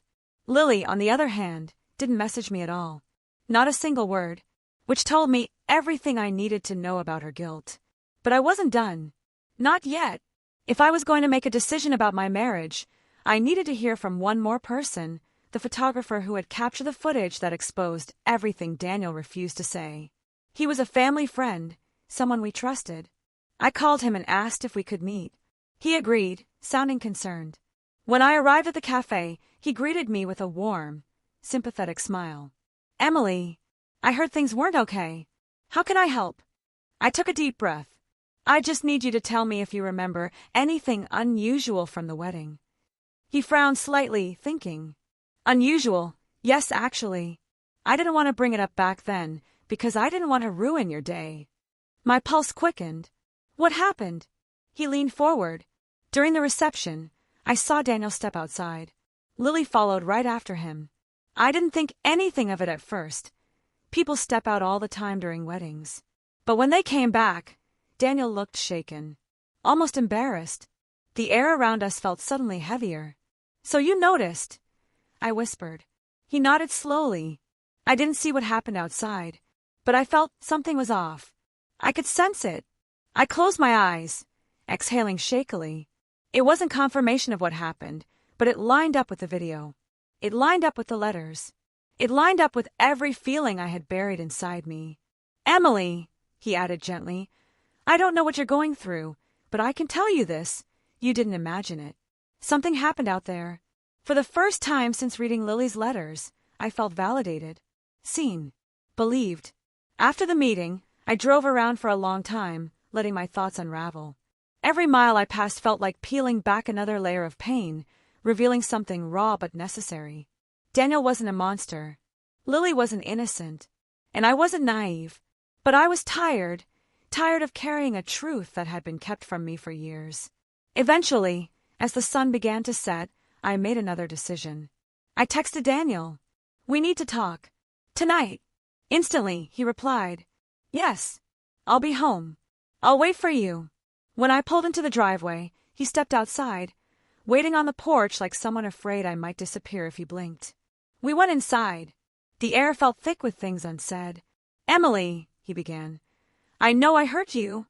Lily, on the other hand, didn't message me at all. Not a single word, which told me everything I needed to know about her guilt. But I wasn't done. Not yet. If I was going to make a decision about my marriage, I needed to hear from one more person, the photographer who had captured the footage that exposed everything Daniel refused to say. He was a family friend, someone we trusted. I called him and asked if we could meet. He agreed, sounding concerned. When I arrived at the cafe, he greeted me with a warm, sympathetic smile. Emily, I heard things weren't okay. How can I help? I took a deep breath. I just need you to tell me if you remember anything unusual from the wedding. He frowned slightly, thinking. Unusual? Yes, actually. I didn't want to bring it up back then, because I didn't want to ruin your day. My pulse quickened. What happened? He leaned forward. During the reception, I saw Daniel step outside. Lily followed right after him. I didn't think anything of it at first. People step out all the time during weddings. But when they came back, Daniel looked shaken, almost embarrassed. The air around us felt suddenly heavier. "So you noticed?" I whispered. He nodded slowly. I didn't see what happened outside, but I felt something was off. I could sense it. I closed my eyes, exhaling shakily. It wasn't confirmation of what happened, but it lined up with the video. It lined up with the letters. It lined up with every feeling I had buried inside me. "Emily," he added gently, "I don't know what you're going through, but I can tell you this. You didn't imagine it. Something happened out there." For the first time since reading Lily's letters, I felt validated, seen, believed. After the meeting, I drove around for a long time, letting my thoughts unravel. Every mile I passed felt like peeling back another layer of pain, revealing something raw but necessary. Daniel wasn't a monster. Lily wasn't innocent. And I wasn't naive. But I was tired of carrying a truth that had been kept from me for years. Eventually, as the sun began to set, I made another decision. I texted Daniel. "We need to talk. Tonight." Instantly, he replied, "Yes, I'll be home. I'll wait for you." When I pulled into the driveway, he stepped outside, waiting on the porch like someone afraid I might disappear if he blinked. We went inside. The air felt thick with things unsaid. "Emily," he began, "I know I hurt you.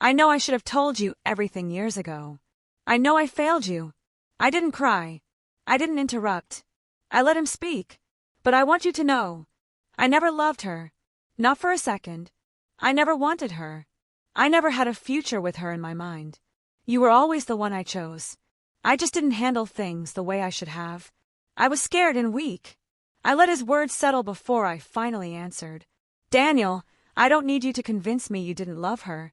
I know I should have told you everything years ago. I know I failed you. I didn't cry. I didn't interrupt. I let him speak. But I want you to know, I never loved her. Not for a second. I never wanted her. I never had a future with her in my mind. You were always the one I chose. I just didn't handle things the way I should have. I was scared and weak." I let his words settle before I finally answered. "Daniel, I don't need you to convince me you didn't love her,"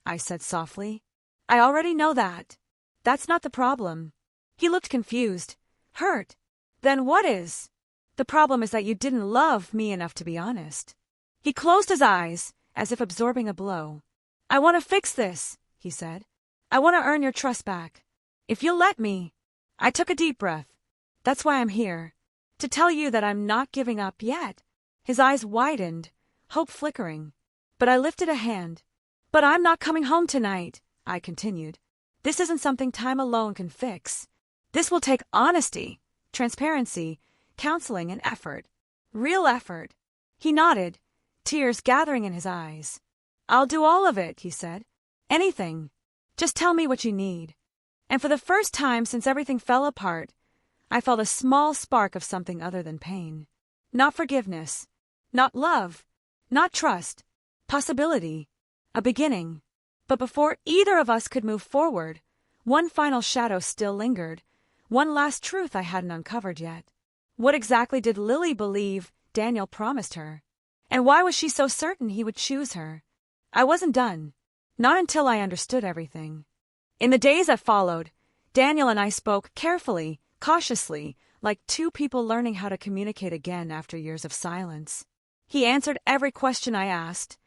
I said softly. "I already know that. That's not the problem." He looked confused, hurt. "Then what is?" "The problem is that you didn't love me enough to be honest." He closed his eyes, as if absorbing a blow. "I want to fix this," he said. "I want to earn your trust back. If you'll let me." I took a deep breath. "That's why I'm here. To tell you that I'm not giving up yet." His eyes widened, hope flickering. But I lifted a hand. "But I'm not coming home tonight," I continued. "This isn't something time alone can fix. This will take honesty, transparency, counseling, and effort. Real effort." He nodded, tears gathering in his eyes. "I'll do all of it," he said. "Anything. Just tell me what you need." And for the first time since everything fell apart, I felt a small spark of something other than pain. Not forgiveness. Not love. Not trust. Possibility. A beginning. But before either of us could move forward, one final shadow still lingered, one last truth I hadn't uncovered yet. What exactly did Lily believe Daniel promised her? And why was she so certain he would choose her? I wasn't done. Not until I understood everything. In the days that followed, Daniel and I spoke carefully, cautiously, like two people learning how to communicate again after years of silence. He answered every question I asked,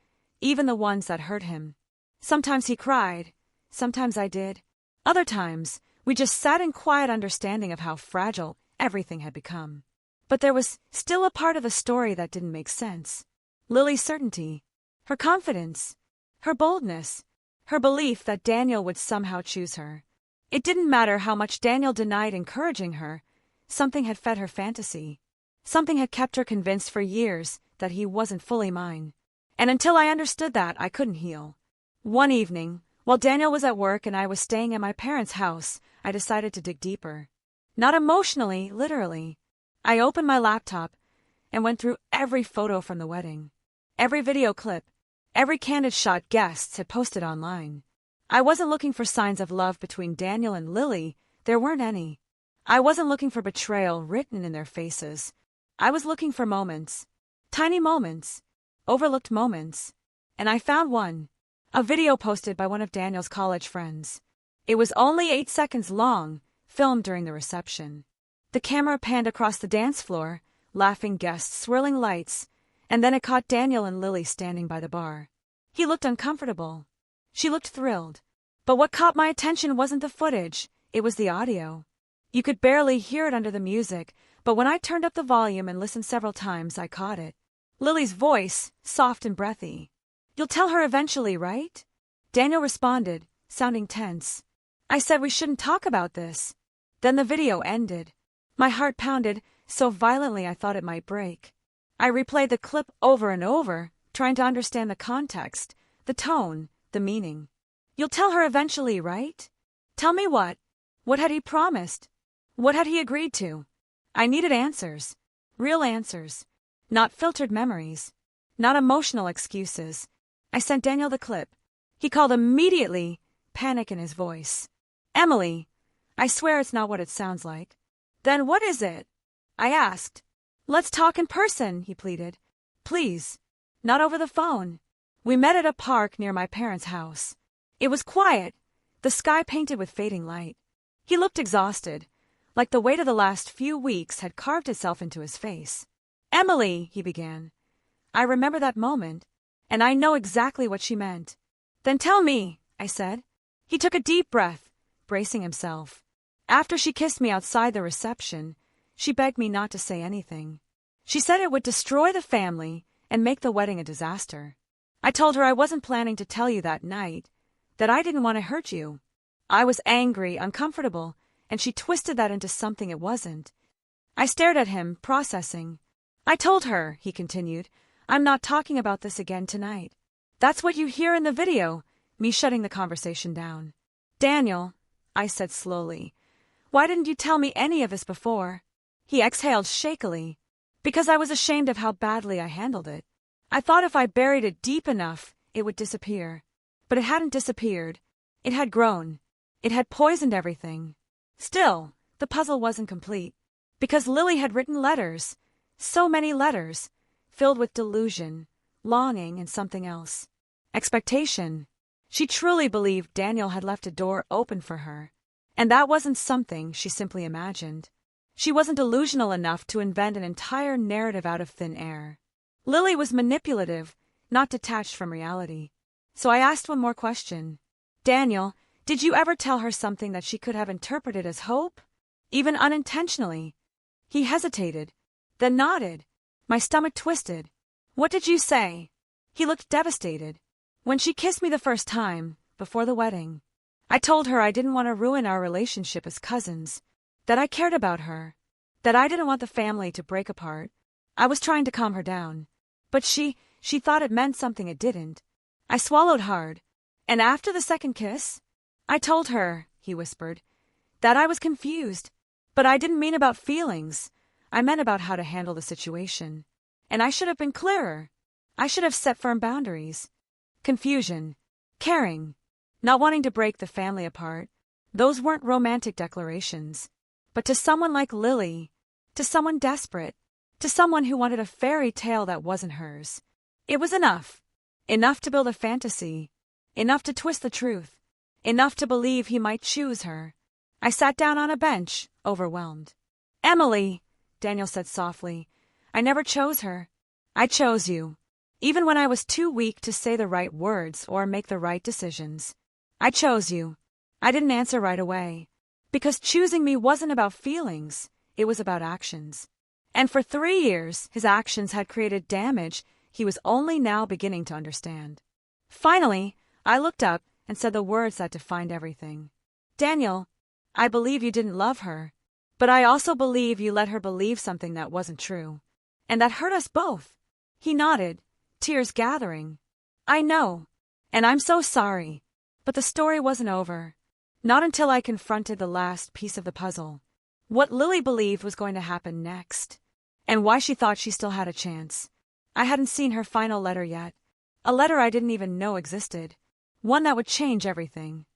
even the ones that hurt him. Sometimes he cried. Sometimes I did. Other times, we just sat in quiet understanding of how fragile everything had become. But there was still a part of the story that didn't make sense. Lily's certainty, her confidence, her boldness, her belief that Daniel would somehow choose her. It didn't matter how much Daniel denied encouraging her. Something had fed her fantasy. Something had kept her convinced for years that he wasn't fully mine. And until I understood that, I couldn't heal. One evening, while Daniel was at work and I was staying at my parents' house, I decided to dig deeper. Not emotionally, literally. I opened my laptop and went through every photo from the wedding, every video clip, every candid shot guests had posted online. I wasn't looking for signs of love between Daniel and Lily. There weren't any. I wasn't looking for betrayal written in their faces. I was looking for moments. Tiny moments. Overlooked moments. And I found one. A video posted by one of Daniel's college friends. It was only 8 seconds long, filmed during the reception. The camera panned across the dance floor, laughing guests, swirling lights, and then it caught Daniel and Lily standing by the bar. He looked uncomfortable. She looked thrilled. But what caught my attention wasn't the footage, it was the audio. You could barely hear it under the music, but when I turned up the volume and listened several times, I caught it. Lily's voice, soft and breathy. You'll tell her eventually, right? Daniel responded, sounding tense. I said we shouldn't talk about this. Then the video ended. My heart pounded so violently I thought it might break. I replayed the clip over and over, trying to understand the context, the tone, the meaning. You'll tell her eventually, right? Tell me what? What had he promised? What had he agreed to? I needed answers. Real answers. Not filtered memories. Not emotional excuses. I sent Daniel the clip. He called immediately, panic in his voice. Emily, I swear it's not what it sounds like. Then what is it? I asked. Let's talk in person, he pleaded. Please. Not over the phone. We met at a park near my parents' house. It was quiet, the sky painted with fading light. He looked exhausted, like the weight of the last few weeks had carved itself into his face. Emily, he began. I remember that moment, and I know exactly what she meant. Then tell me, I said. He took a deep breath, bracing himself. After she kissed me outside the reception, she begged me not to say anything. She said it would destroy the family and make the wedding a disaster. I told her I wasn't planning to tell you that night, that I didn't want to hurt you. I was angry, uncomfortable, and she twisted that into something it wasn't. I stared at him, processing. I told her, he continued, I'm not talking about this again tonight. That's what you hear in the video, me shutting the conversation down. Daniel, I said slowly, why didn't you tell me any of this before? He exhaled shakily. Because I was ashamed of how badly I handled it. I thought if I buried it deep enough, it would disappear. But it hadn't disappeared. It had grown. It had poisoned everything. Still, the puzzle wasn't complete. Because Lily had written letters. So many letters. Filled with delusion, longing, and something else. Expectation. She truly believed Daniel had left a door open for her. And that wasn't something she simply imagined. She wasn't delusional enough to invent an entire narrative out of thin air. Lily was manipulative, not detached from reality. So I asked one more question. Daniel, did you ever tell her something that she could have interpreted as hope? Even unintentionally? He hesitated, then nodded. My stomach twisted. What did you say? He looked devastated. When she kissed me the first time, before the wedding, I told her I didn't want to ruin our relationship as cousins, that I cared about her, that I didn't want the family to break apart. I was trying to calm her down. But she thought it meant something it didn't. I swallowed hard. And after the second kiss, I told her, he whispered, that I was confused. But I didn't mean about feelings. I meant about how to handle the situation. And I should have been clearer. I should have set firm boundaries. Confusion. Caring. Not wanting to break the family apart. Those weren't romantic declarations. But to someone like Lily, to someone desperate, to someone who wanted a fairy tale that wasn't hers, it was enough. Enough to build a fantasy. Enough to twist the truth. Enough to believe he might choose her. I sat down on a bench, overwhelmed. Emily, Daniel said softly, I never chose her. I chose you. Even when I was too weak to say the right words or make the right decisions. I chose you. I didn't answer right away. Because choosing me wasn't about feelings, it was about actions. And for 3 years, his actions had created damage he was only now beginning to understand. Finally, I looked up and said the words that defined everything. Daniel, I believe you didn't love her, but I also believe you let her believe something that wasn't true. And that hurt us both. He nodded, tears gathering. I know, and I'm so sorry. But the story wasn't over. Not until I confronted the last piece of the puzzle. What Lily believed was going to happen next. And why she thought she still had a chance. I hadn't seen her final letter yet. A letter I didn't even know existed. One that would change everything.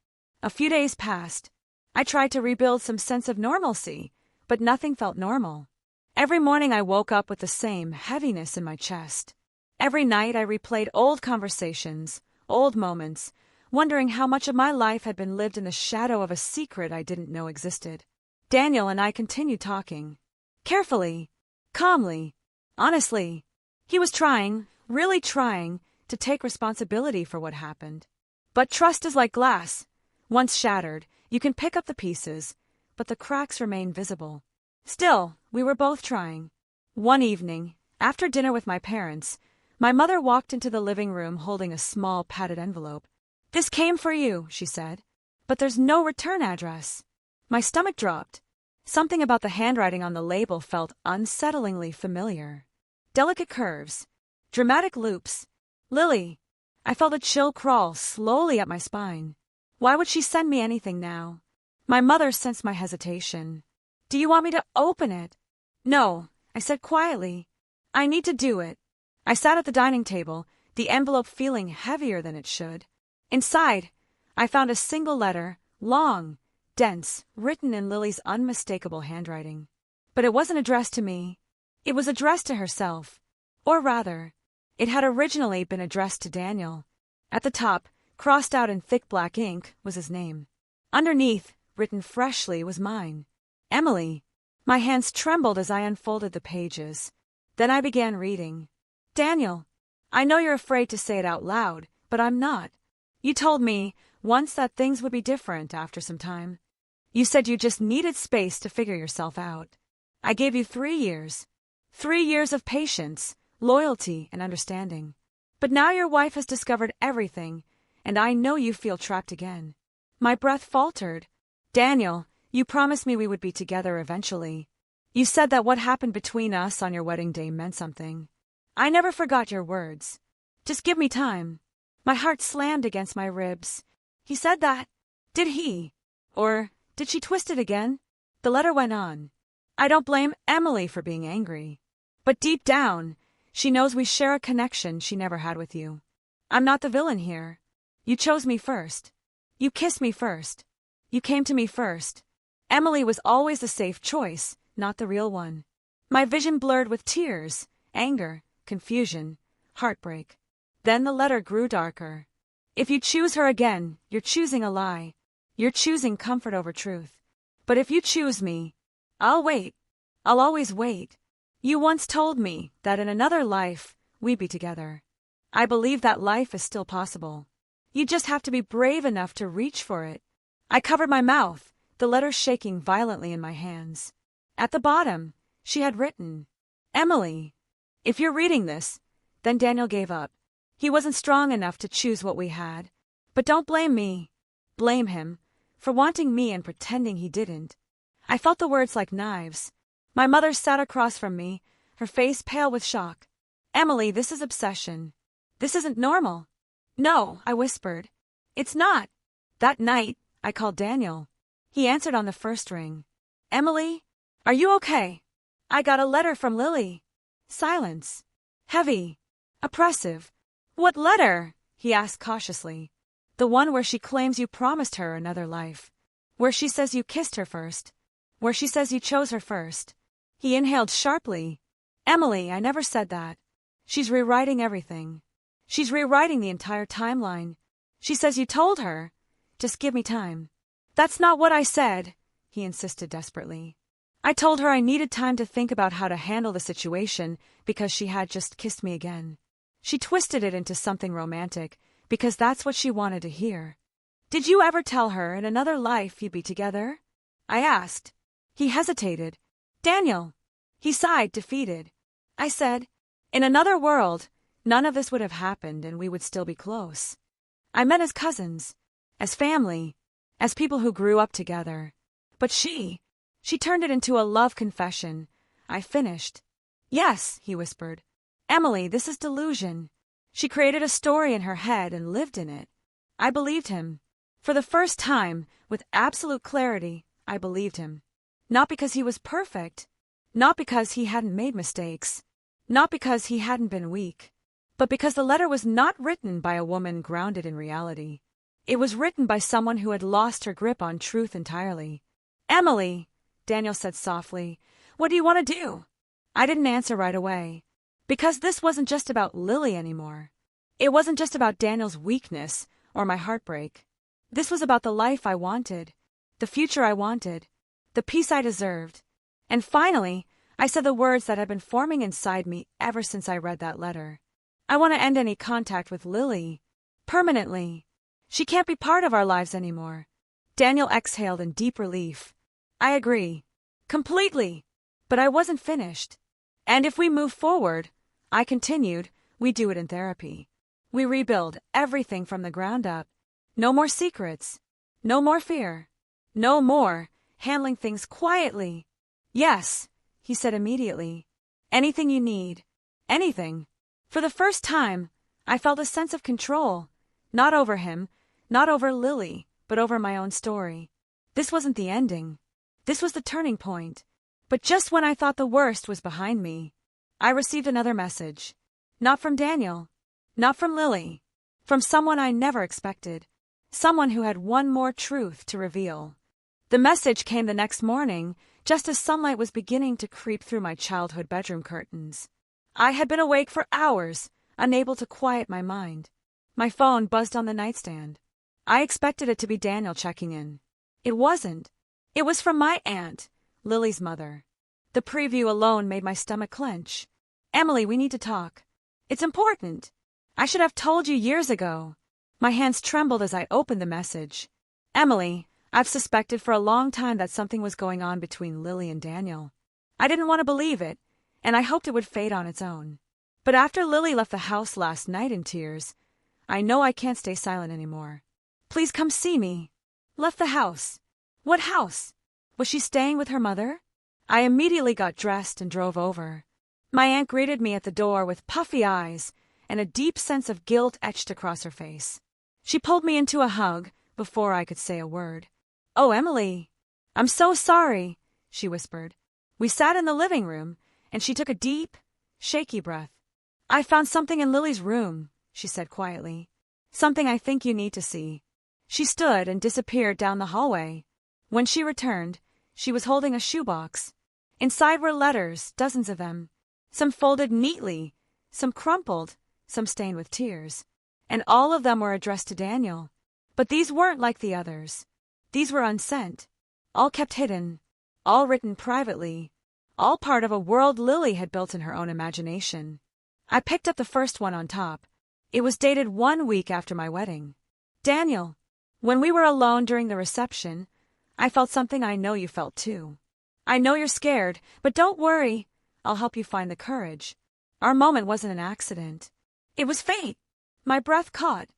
A few days passed. I tried to rebuild some sense of normalcy, but nothing felt normal. Every morning I woke up with the same heaviness in my chest. Every night I replayed old conversations, old moments, wondering how much of my life had been lived in the shadow of a secret I didn't know existed. Daniel and I continued talking. Carefully, calmly, honestly. He was trying, really trying, to take responsibility for what happened. But trust is like glass. Once shattered, you can pick up the pieces, but the cracks remain visible. Still, we were both trying. One evening, After dinner with my parents, my mother walked into the living room holding a small padded envelope. "This came for you," she said. "But there's no return address." My stomach dropped. Something about the handwriting on the label felt unsettlingly familiar. Delicate curves, dramatic loops. Lily. I felt a chill crawl slowly up my spine. Why would she send me anything now? My mother sensed my hesitation. "Do you want me to open it?" "No," I said quietly. "I need to do it." I sat at the dining table, the envelope feeling heavier than it should. Inside, I found a single letter, long, dense, written in Lily's unmistakable handwriting. But it wasn't addressed to me. It was addressed to herself. Or rather, it had originally been addressed to Daniel. At the top, crossed out in thick black ink, was his name. Underneath, written freshly, was mine. Emily. My hands trembled as I unfolded the pages. Then I began reading. "Daniel, I know you're afraid to say it out loud, but I'm not. You told me once that things would be different after some time. You said you just needed space to figure yourself out. I gave you 3 years. 3 years of patience, loyalty, and understanding. But now your wife has discovered everything, and I know you feel trapped again." My breath faltered. "Daniel, you promised me we would be together eventually. You said that what happened between us on your wedding day meant something. I never forgot your words. Just give me time." My heart slammed against my ribs. He said that? Did he? Or did she twist it again? The letter went on. "I don't blame Emily for being angry. But deep down, she knows we share a connection she never had with you. I'm not the villain here. You chose me first. You kissed me first. You came to me first. Emily was always the safe choice, not the real one." My vision blurred with tears, anger, confusion, heartbreak. Then the letter grew darker. "If you choose her again, you're choosing a lie. You're choosing comfort over truth. But if you choose me, I'll wait. I'll always wait. You once told me that in another life, we'd be together. I believe that life is still possible. You just have to be brave enough to reach for it." I covered my mouth, the letter shaking violently in my hands. At the bottom, she had written, "Emily, if you're reading this," then Daniel gave up. He wasn't strong enough to choose what we had. But don't blame me. Blame him for wanting me and pretending he didn't. I felt the words like knives. My mother sat across from me, her face pale with shock. "Emily, this is obsession. This isn't normal." "No," I whispered. "It's not." That night, I called Daniel. He answered on the first ring. "Emily, are you okay? I got a letter from Lily." Silence. Heavy. Oppressive. "What letter?" he asked cautiously. "The one where she claims you promised her another life. Where she says you kissed her first. Where she says you chose her first." He inhaled sharply. "Emily, I never said that. She's rewriting everything. She's rewriting the entire timeline. She says you told her. Just give me time." "That's not what I said," he insisted desperately. "I told her I needed time to think about how to handle the situation because she had just kissed me again. She twisted it into something romantic because that's what she wanted to hear." "Did you ever tell her in another life you'd be together?" I asked. He hesitated. "Daniel." He sighed, defeated. I said, "In another world, none of this would have happened and we would still be close. I meant as cousins, as family, as people who grew up together. But she turned it into a love confession." I finished. "Yes," he whispered. "Emily, this is delusion. She created a story in her head and lived in it." I believed him. For the first time, with absolute clarity, I believed him. Not because he was perfect. Not because he hadn't made mistakes. Not because he hadn't been weak. But because the letter was not written by a woman grounded in reality. It was written by someone who had lost her grip on truth entirely. "Emily," Daniel said softly, "what do you want to do?" I didn't answer right away. Because this wasn't just about Lily anymore. It wasn't just about Daniel's weakness or my heartbreak. This was about the life I wanted, the future I wanted, the peace I deserved. And finally, I said the words that had been forming inside me ever since I read that letter. "I want to end any contact with Lily. Permanently. She can't be part of our lives anymore." Daniel exhaled in deep relief. "I agree. Completely." But I wasn't finished. And if we move forward, I continued, we do it in therapy. We rebuild everything from the ground up. No more secrets. No more fear. No more handling things quietly. Yes, he said immediately. Anything you need. Anything. For the first time, I felt a sense of control. Not over him, not over Lily, but over my own story. This wasn't the ending. This was the turning point. But just when I thought the worst was behind me, I received another message. Not from Daniel. Not from Lily. From someone I never expected. Someone who had one more truth to reveal. The message came the next morning, just as sunlight was beginning to creep through my childhood bedroom curtains. I had been awake for hours, unable to quiet my mind. My phone buzzed on the nightstand. I expected it to be Daniel checking in. It wasn't. It was from my aunt, Lily's mother. The preview alone made my stomach clench. Emily, we need to talk. It's important. I should have told you years ago. My hands trembled as I opened the message. Emily, I've suspected for a long time that something was going on between Lily and Daniel. I didn't want to believe it, and I hoped it would fade on its own. But after Lily left the house last night in tears, I know I can't stay silent anymore. Please come see me. Left the house. What house? Was she staying with her mother? I immediately got dressed and drove over. My aunt greeted me at the door with puffy eyes and a deep sense of guilt etched across her face. She pulled me into a hug before I could say a word. Oh, Emily, I'm so sorry, she whispered. We sat in the living room, and she took a deep, shaky breath. I found something in Lily's room, she said quietly. Something I think you need to see. She stood and disappeared down the hallway. When she returned, she was holding a shoebox. Inside were letters, dozens of them. Some folded neatly, some crumpled, some stained with tears. And all of them were addressed to Daniel. But these weren't like the others. These were unsent, all kept hidden, all written privately, all part of a world Lily had built in her own imagination. I picked up the first one on top. It was dated 1 week after my wedding. Daniel, when we were alone during the reception, I felt something I know you felt too. I know you're scared, but don't worry. I'll help you find the courage. Our moment wasn't an accident. It was fate. My breath caught.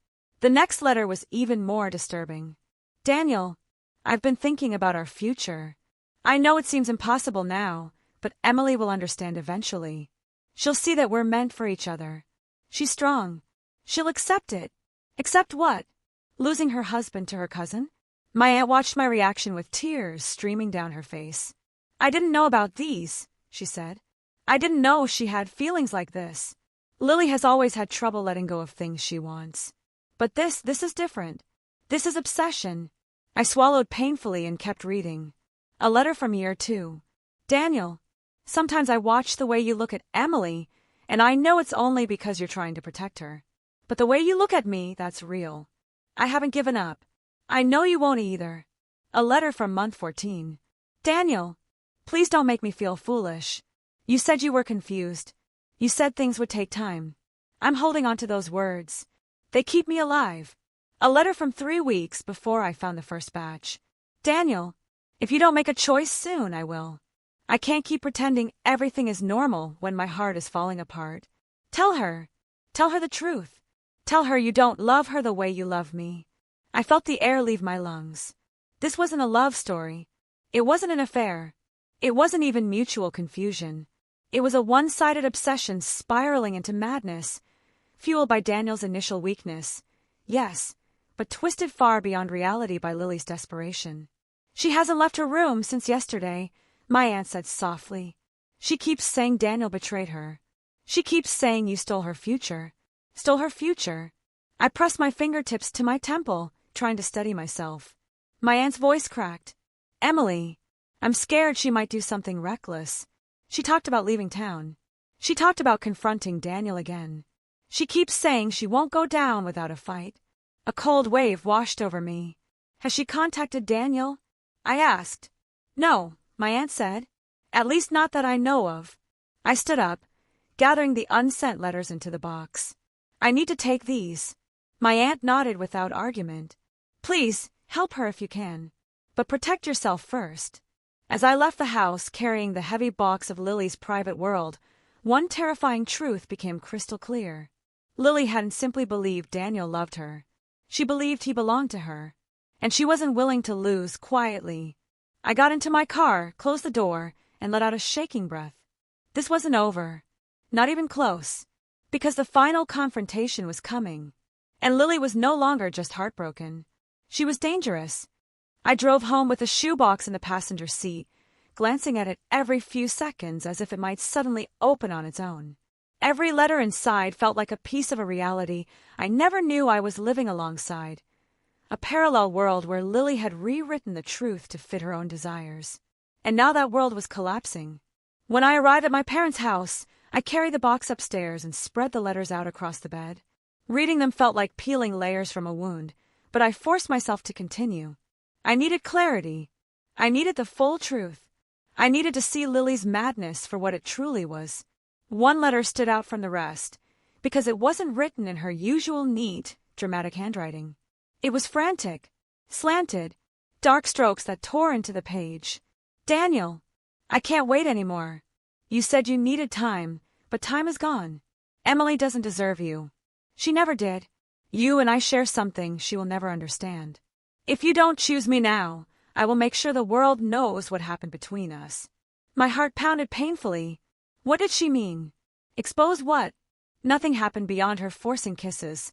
The next letter was even more disturbing. Daniel, I've been thinking about our future. I know it seems impossible now, but Emily will understand eventually. She'll see that we're meant for each other. She's strong. She'll accept it. Accept what? Losing her husband to her cousin? My aunt watched my reaction with tears streaming down her face. I didn't know about these, she said. I didn't know she had feelings like this. Lily has always had trouble letting go of things she wants. But this is different. This is obsession. I swallowed painfully and kept reading. A letter from year 2. Daniel, sometimes I watch the way you look at Emily, and I know it's only because you're trying to protect her. But the way you look at me, that's real. I haven't given up. I know you won't either. A letter from month 14. Daniel, please don't make me feel foolish. You said you were confused. You said things would take time. I'm holding on to those words. They keep me alive. A letter from 3 weeks before I found the first batch. Daniel, if you don't make a choice soon, I will. I can't keep pretending everything is normal when my heart is falling apart. Tell her. Tell her the truth. Tell her you don't love her the way you love me. I felt the air leave my lungs. This wasn't a love story. It wasn't an affair. It wasn't even mutual confusion. It was a one-sided obsession spiraling into madness, fueled by Daniel's initial weakness. Yes, but twisted far beyond reality by Lily's desperation. She hasn't left her room since yesterday, my aunt said softly. She keeps saying Daniel betrayed her. She keeps saying you stole her future. Stole her future. I pressed my fingertips to my temple, trying to steady myself. My aunt's voice cracked. Emily, I'm scared she might do something reckless. She talked about leaving town. She talked about confronting Daniel again. She keeps saying she won't go down without a fight. A cold wave washed over me. Has she contacted Daniel? I asked. No, my aunt said. At least not that I know of. I stood up, gathering the unsent letters into the box. I need to take these. My aunt nodded without argument. Please, help her if you can. But protect yourself first. As I left the house carrying the heavy box of Lily's private world, one terrifying truth became crystal clear. Lily hadn't simply believed Daniel loved her. She believed he belonged to her. And she wasn't willing to lose quietly. I got into my car, closed the door, and let out a shaking breath. This wasn't over. Not even close. Because the final confrontation was coming. And Lily was no longer just heartbroken. She was dangerous. I drove home with a shoebox in the passenger seat, glancing at it every few seconds as if it might suddenly open on its own. Every letter inside felt like a piece of a reality I never knew I was living alongside. A parallel world where Lily had rewritten the truth to fit her own desires. And now that world was collapsing. When I arrived at my parents' house, I carried the box upstairs and spread the letters out across the bed. Reading them felt like peeling layers from a wound, but I forced myself to continue. I needed clarity. I needed the full truth. I needed to see Lily's madness for what it truly was. One letter stood out from the rest, because it wasn't written in her usual neat, dramatic handwriting. It was frantic, slanted, dark strokes that tore into the page. Daniel, I can't wait anymore. You said you needed time, but time is gone. Emily doesn't deserve you. She never did. You and I share something she will never understand. If you don't choose me now, I will make sure the world knows what happened between us. My heart pounded painfully. What did she mean? Expose what? Nothing happened beyond her forcing kisses.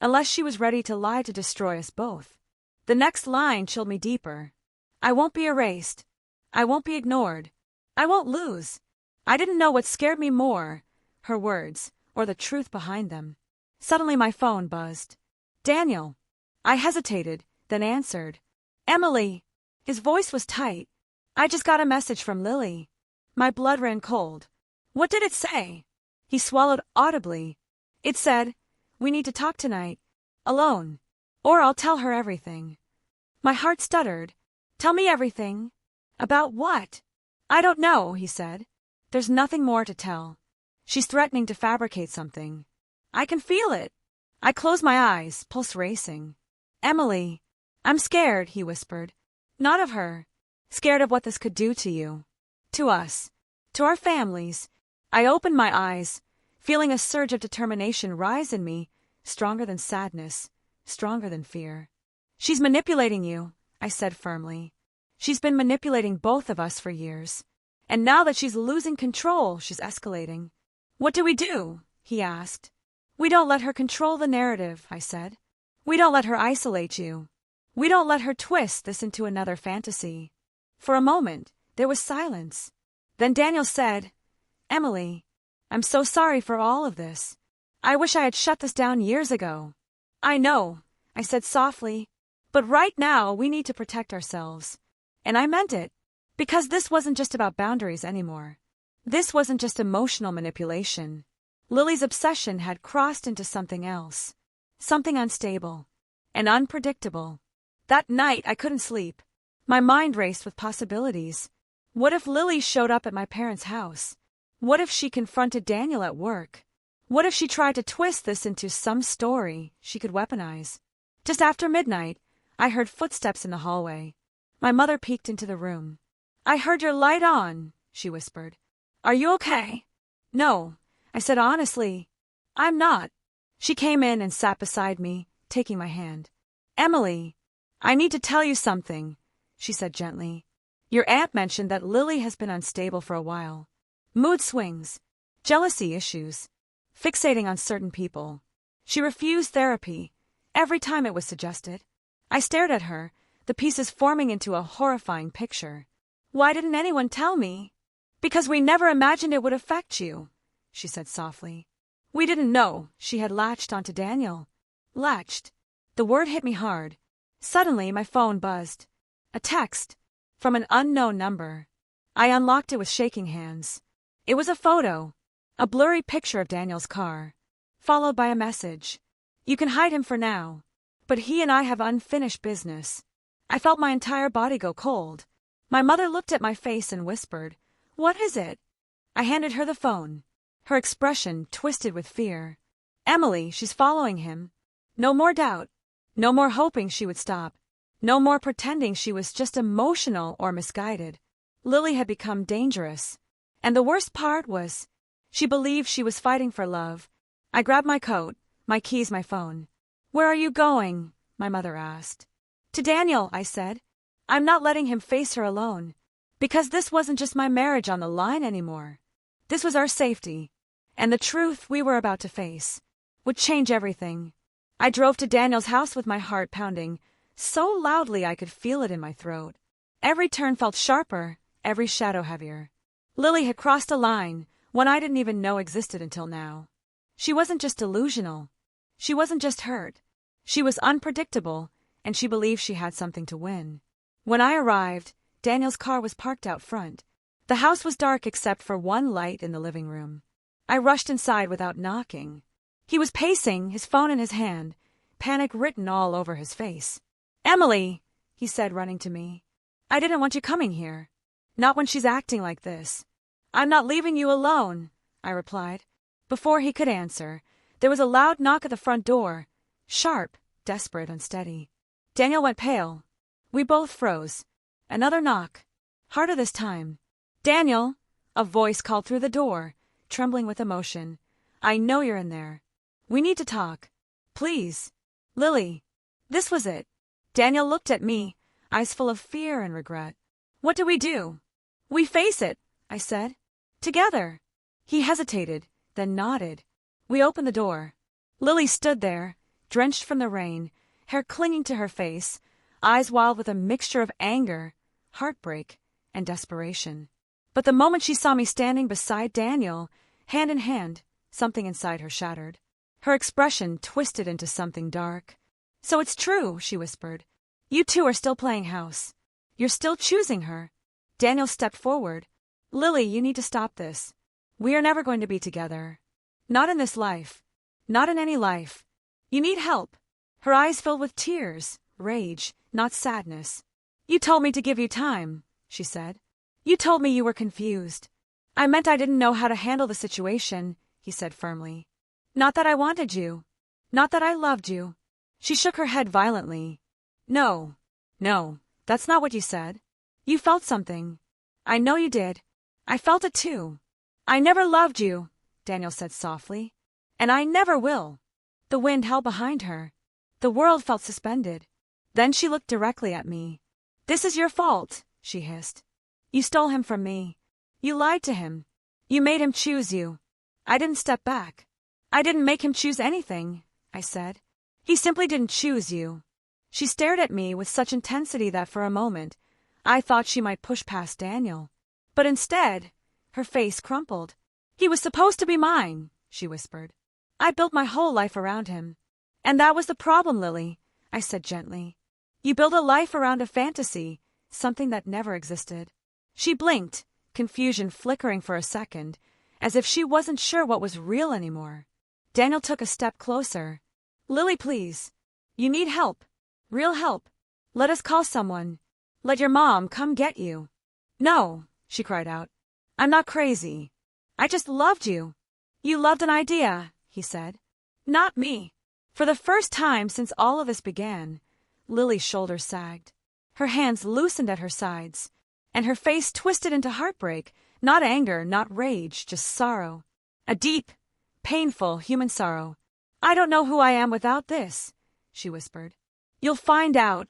Unless she was ready to lie to destroy us both. The next line chilled me deeper. I won't be erased. I won't be ignored. I won't lose. I didn't know what scared me more, her words, or the truth behind them. Suddenly my phone buzzed. Daniel. I hesitated, then answered. Emily. His voice was tight. I just got a message from Lily. My blood ran cold. What did it say? He swallowed audibly. It said, we need to talk tonight. Alone. Or I'll tell her everything. My heart stuttered. Tell me everything. About what? I don't know, he said. There's nothing more to tell. She's threatening to fabricate something. I can feel it. I closed my eyes, pulse racing. Emily. I'm scared, he whispered. Not of her. Scared of what this could do to you. To us. To our families. I opened my eyes, feeling a surge of determination rise in me, stronger than sadness, stronger than fear. She's manipulating you, I said firmly. She's been manipulating both of us for years. And now that she's losing control, she's escalating. What do we do? He asked. We don't let her control the narrative, I said. We don't let her isolate you. We don't let her twist this into another fantasy. For a moment, there was silence. Then Daniel said, Emily, I'm so sorry for all of this. I wish I had shut this down years ago. I know, I said softly, but right now we need to protect ourselves. And I meant it, because this wasn't just about boundaries anymore. This wasn't just emotional manipulation. Lily's obsession had crossed into something else, something unstable and unpredictable. That night I couldn't sleep. My mind raced with possibilities. What if Lily showed up at my parents' house? What if she confronted Daniel at work? What if she tried to twist this into some story she could weaponize? Just after midnight, I heard footsteps in the hallway. My mother peeked into the room. I heard your light on, she whispered. Are you okay? No, I said honestly. I'm not. She came in and sat beside me, taking my hand. Emily, I need to tell you something, she said gently. Your aunt mentioned that Lily has been unstable for a while. Mood swings, jealousy issues, fixating on certain people. She refused therapy every time it was suggested. I stared at her, the pieces forming into a horrifying picture. Why didn't anyone tell me? Because we never imagined it would affect you, she said softly. We didn't know she had latched onto Daniel. Latched. The word hit me hard. Suddenly, my phone buzzed. A text from an unknown number. I unlocked it with shaking hands. It was a photo, a blurry picture of Daniel's car, followed by a message. You can hide him for now, but he and I have unfinished business. I felt my entire body go cold. My mother looked at my face and whispered, What is it? I handed her the phone, her expression twisted with fear. Emily, she's following him. No more doubt. No more hoping she would stop. No more pretending she was just emotional or misguided. Lily had become dangerous. And the worst part was, She believed she was fighting for love. I grabbed my coat, my keys, my phone. "Where are you going?" my mother asked. "To Daniel," I said. "I'm not letting him face her alone. Because this wasn't just my marriage on the line anymore. This was our safety. And the truth we were about to face would change everything." I drove to Daniel's house with my heart pounding so loudly I could feel it in my throat. Every turn felt sharper, every shadow heavier. Lily had crossed a line, one I didn't even know existed until now. She wasn't just delusional. She wasn't just hurt. She was unpredictable, and she believed she had something to win. When I arrived, Daniel's car was parked out front. The house was dark except for one light in the living room. I rushed inside without knocking. He was pacing, his phone in his hand, panic written all over his face. "Emily," he said, running to me. "I didn't want you coming here. Not when she's acting like this." "I'm not leaving you alone," I replied. Before he could answer, there was a loud knock at the front door. Sharp, desperate, unsteady. Daniel went pale. We both froze. Another knock. Harder this time. "Daniel," a voice called through the door, trembling with emotion. "I know you're in there. We need to talk. Please. Lily." This was it. Daniel looked at me, eyes full of fear and regret. "What do we do?" "We face it," I said. "Together." He hesitated, then nodded. We opened the door. Lily stood there, drenched from the rain, hair clinging to her face, eyes wild with a mixture of anger, heartbreak, and desperation. But the moment she saw me standing beside Daniel, hand in hand, something inside her shattered. Her expression twisted into something dark. "So it's true," she whispered. "You two are still playing house. You're still choosing her." Daniel stepped forward. "Lily, you need to stop this. We are never going to be together. Not in this life. Not in any life. You need help." Her eyes filled with tears, rage, not sadness. "You told me to give you time," she said. "You told me you were confused." "I meant I didn't know how to handle the situation," he said firmly. "Not that I wanted you. Not that I loved you." She shook her head violently. No, that's not what you said. You felt something. I know you did. I felt it too." "I never loved you," Daniel said softly. "And I never will." The wind held behind her. The world felt suspended. Then she looked directly at me. "This is your fault," she hissed. "You stole him from me. You lied to him. You made him choose you." I didn't step back. "I didn't make him choose anything," I said. "He simply didn't choose you." She stared at me with such intensity that for a moment I thought she might push past Daniel. But instead, her face crumpled. "He was supposed to be mine," she whispered. "I built my whole life around him." "And that was the problem, Lily," I said gently. "You build a life around a fantasy, something that never existed." She blinked, confusion flickering for a second, as if she wasn't sure what was real anymore. Daniel took a step closer. "Lily, please. You need help. Real help. Let us call someone. Let your mom come get you." "No," she cried out. "I'm not crazy. I just loved you." "You loved an idea," he said. "Not me." For the first time since all of this began, Lily's shoulders sagged. Her hands loosened at her sides, and her face twisted into heartbreak, not anger, not rage, just sorrow. A deep, painful human sorrow. "I don't know who I am without this," she whispered. "You'll find out,"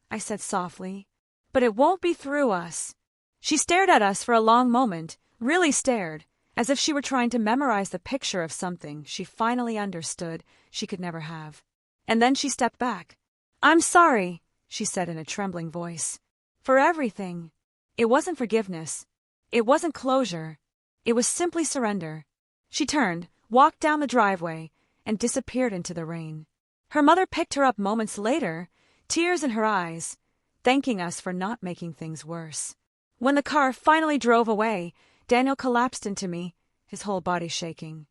I said softly. "But it won't be through us." She stared at us for a long moment, really stared, as if she were trying to memorize the picture of something she finally understood she could never have. And then she stepped back. "I'm sorry," she said in a trembling voice. "For everything." It wasn't forgiveness. It wasn't closure. It was simply surrender. She turned, walked down the driveway, and disappeared into the rain. Her mother picked her up moments later, tears in her eyes, thanking us for not making things worse. When the car finally drove away, Daniel collapsed into me, his whole body shaking.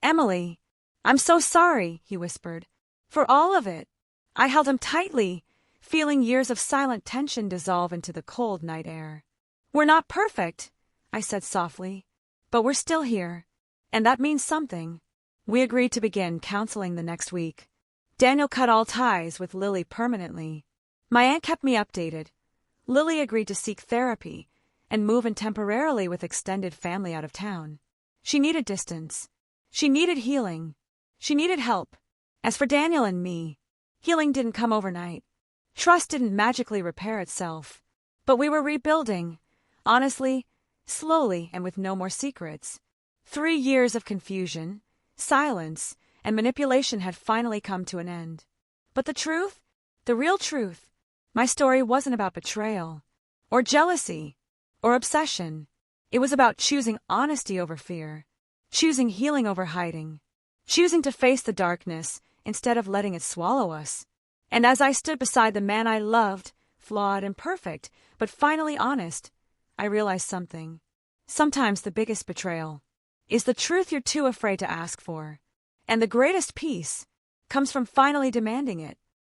"Emily, I'm so sorry," he whispered. "For all of it." I held him tightly, feeling years of silent tension dissolve into the cold night air. "We're not perfect," I said softly, "but we're still here. And that means something." We agreed to begin counseling the next week. Daniel cut all ties with Lily permanently. My aunt kept me updated. Lily agreed to seek therapy and move in temporarily with extended family out of town. She needed distance. She needed healing. She needed help. As for Daniel and me, healing didn't come overnight. Trust didn't magically repair itself. But we were rebuilding, honestly, slowly, and with no more secrets. 3 years of confusion, silence, and manipulation had finally come to an end. But the truth, the real truth, my story wasn't about betrayal, or jealousy, or obsession. It was about choosing honesty over fear, choosing healing over hiding, choosing to face the darkness instead of letting it swallow us. And as I stood beside the man I loved, flawed, imperfect, but finally honest, I realized something. Sometimes the biggest betrayal is the truth you're too afraid to ask for. And the greatest peace comes from finally demanding it.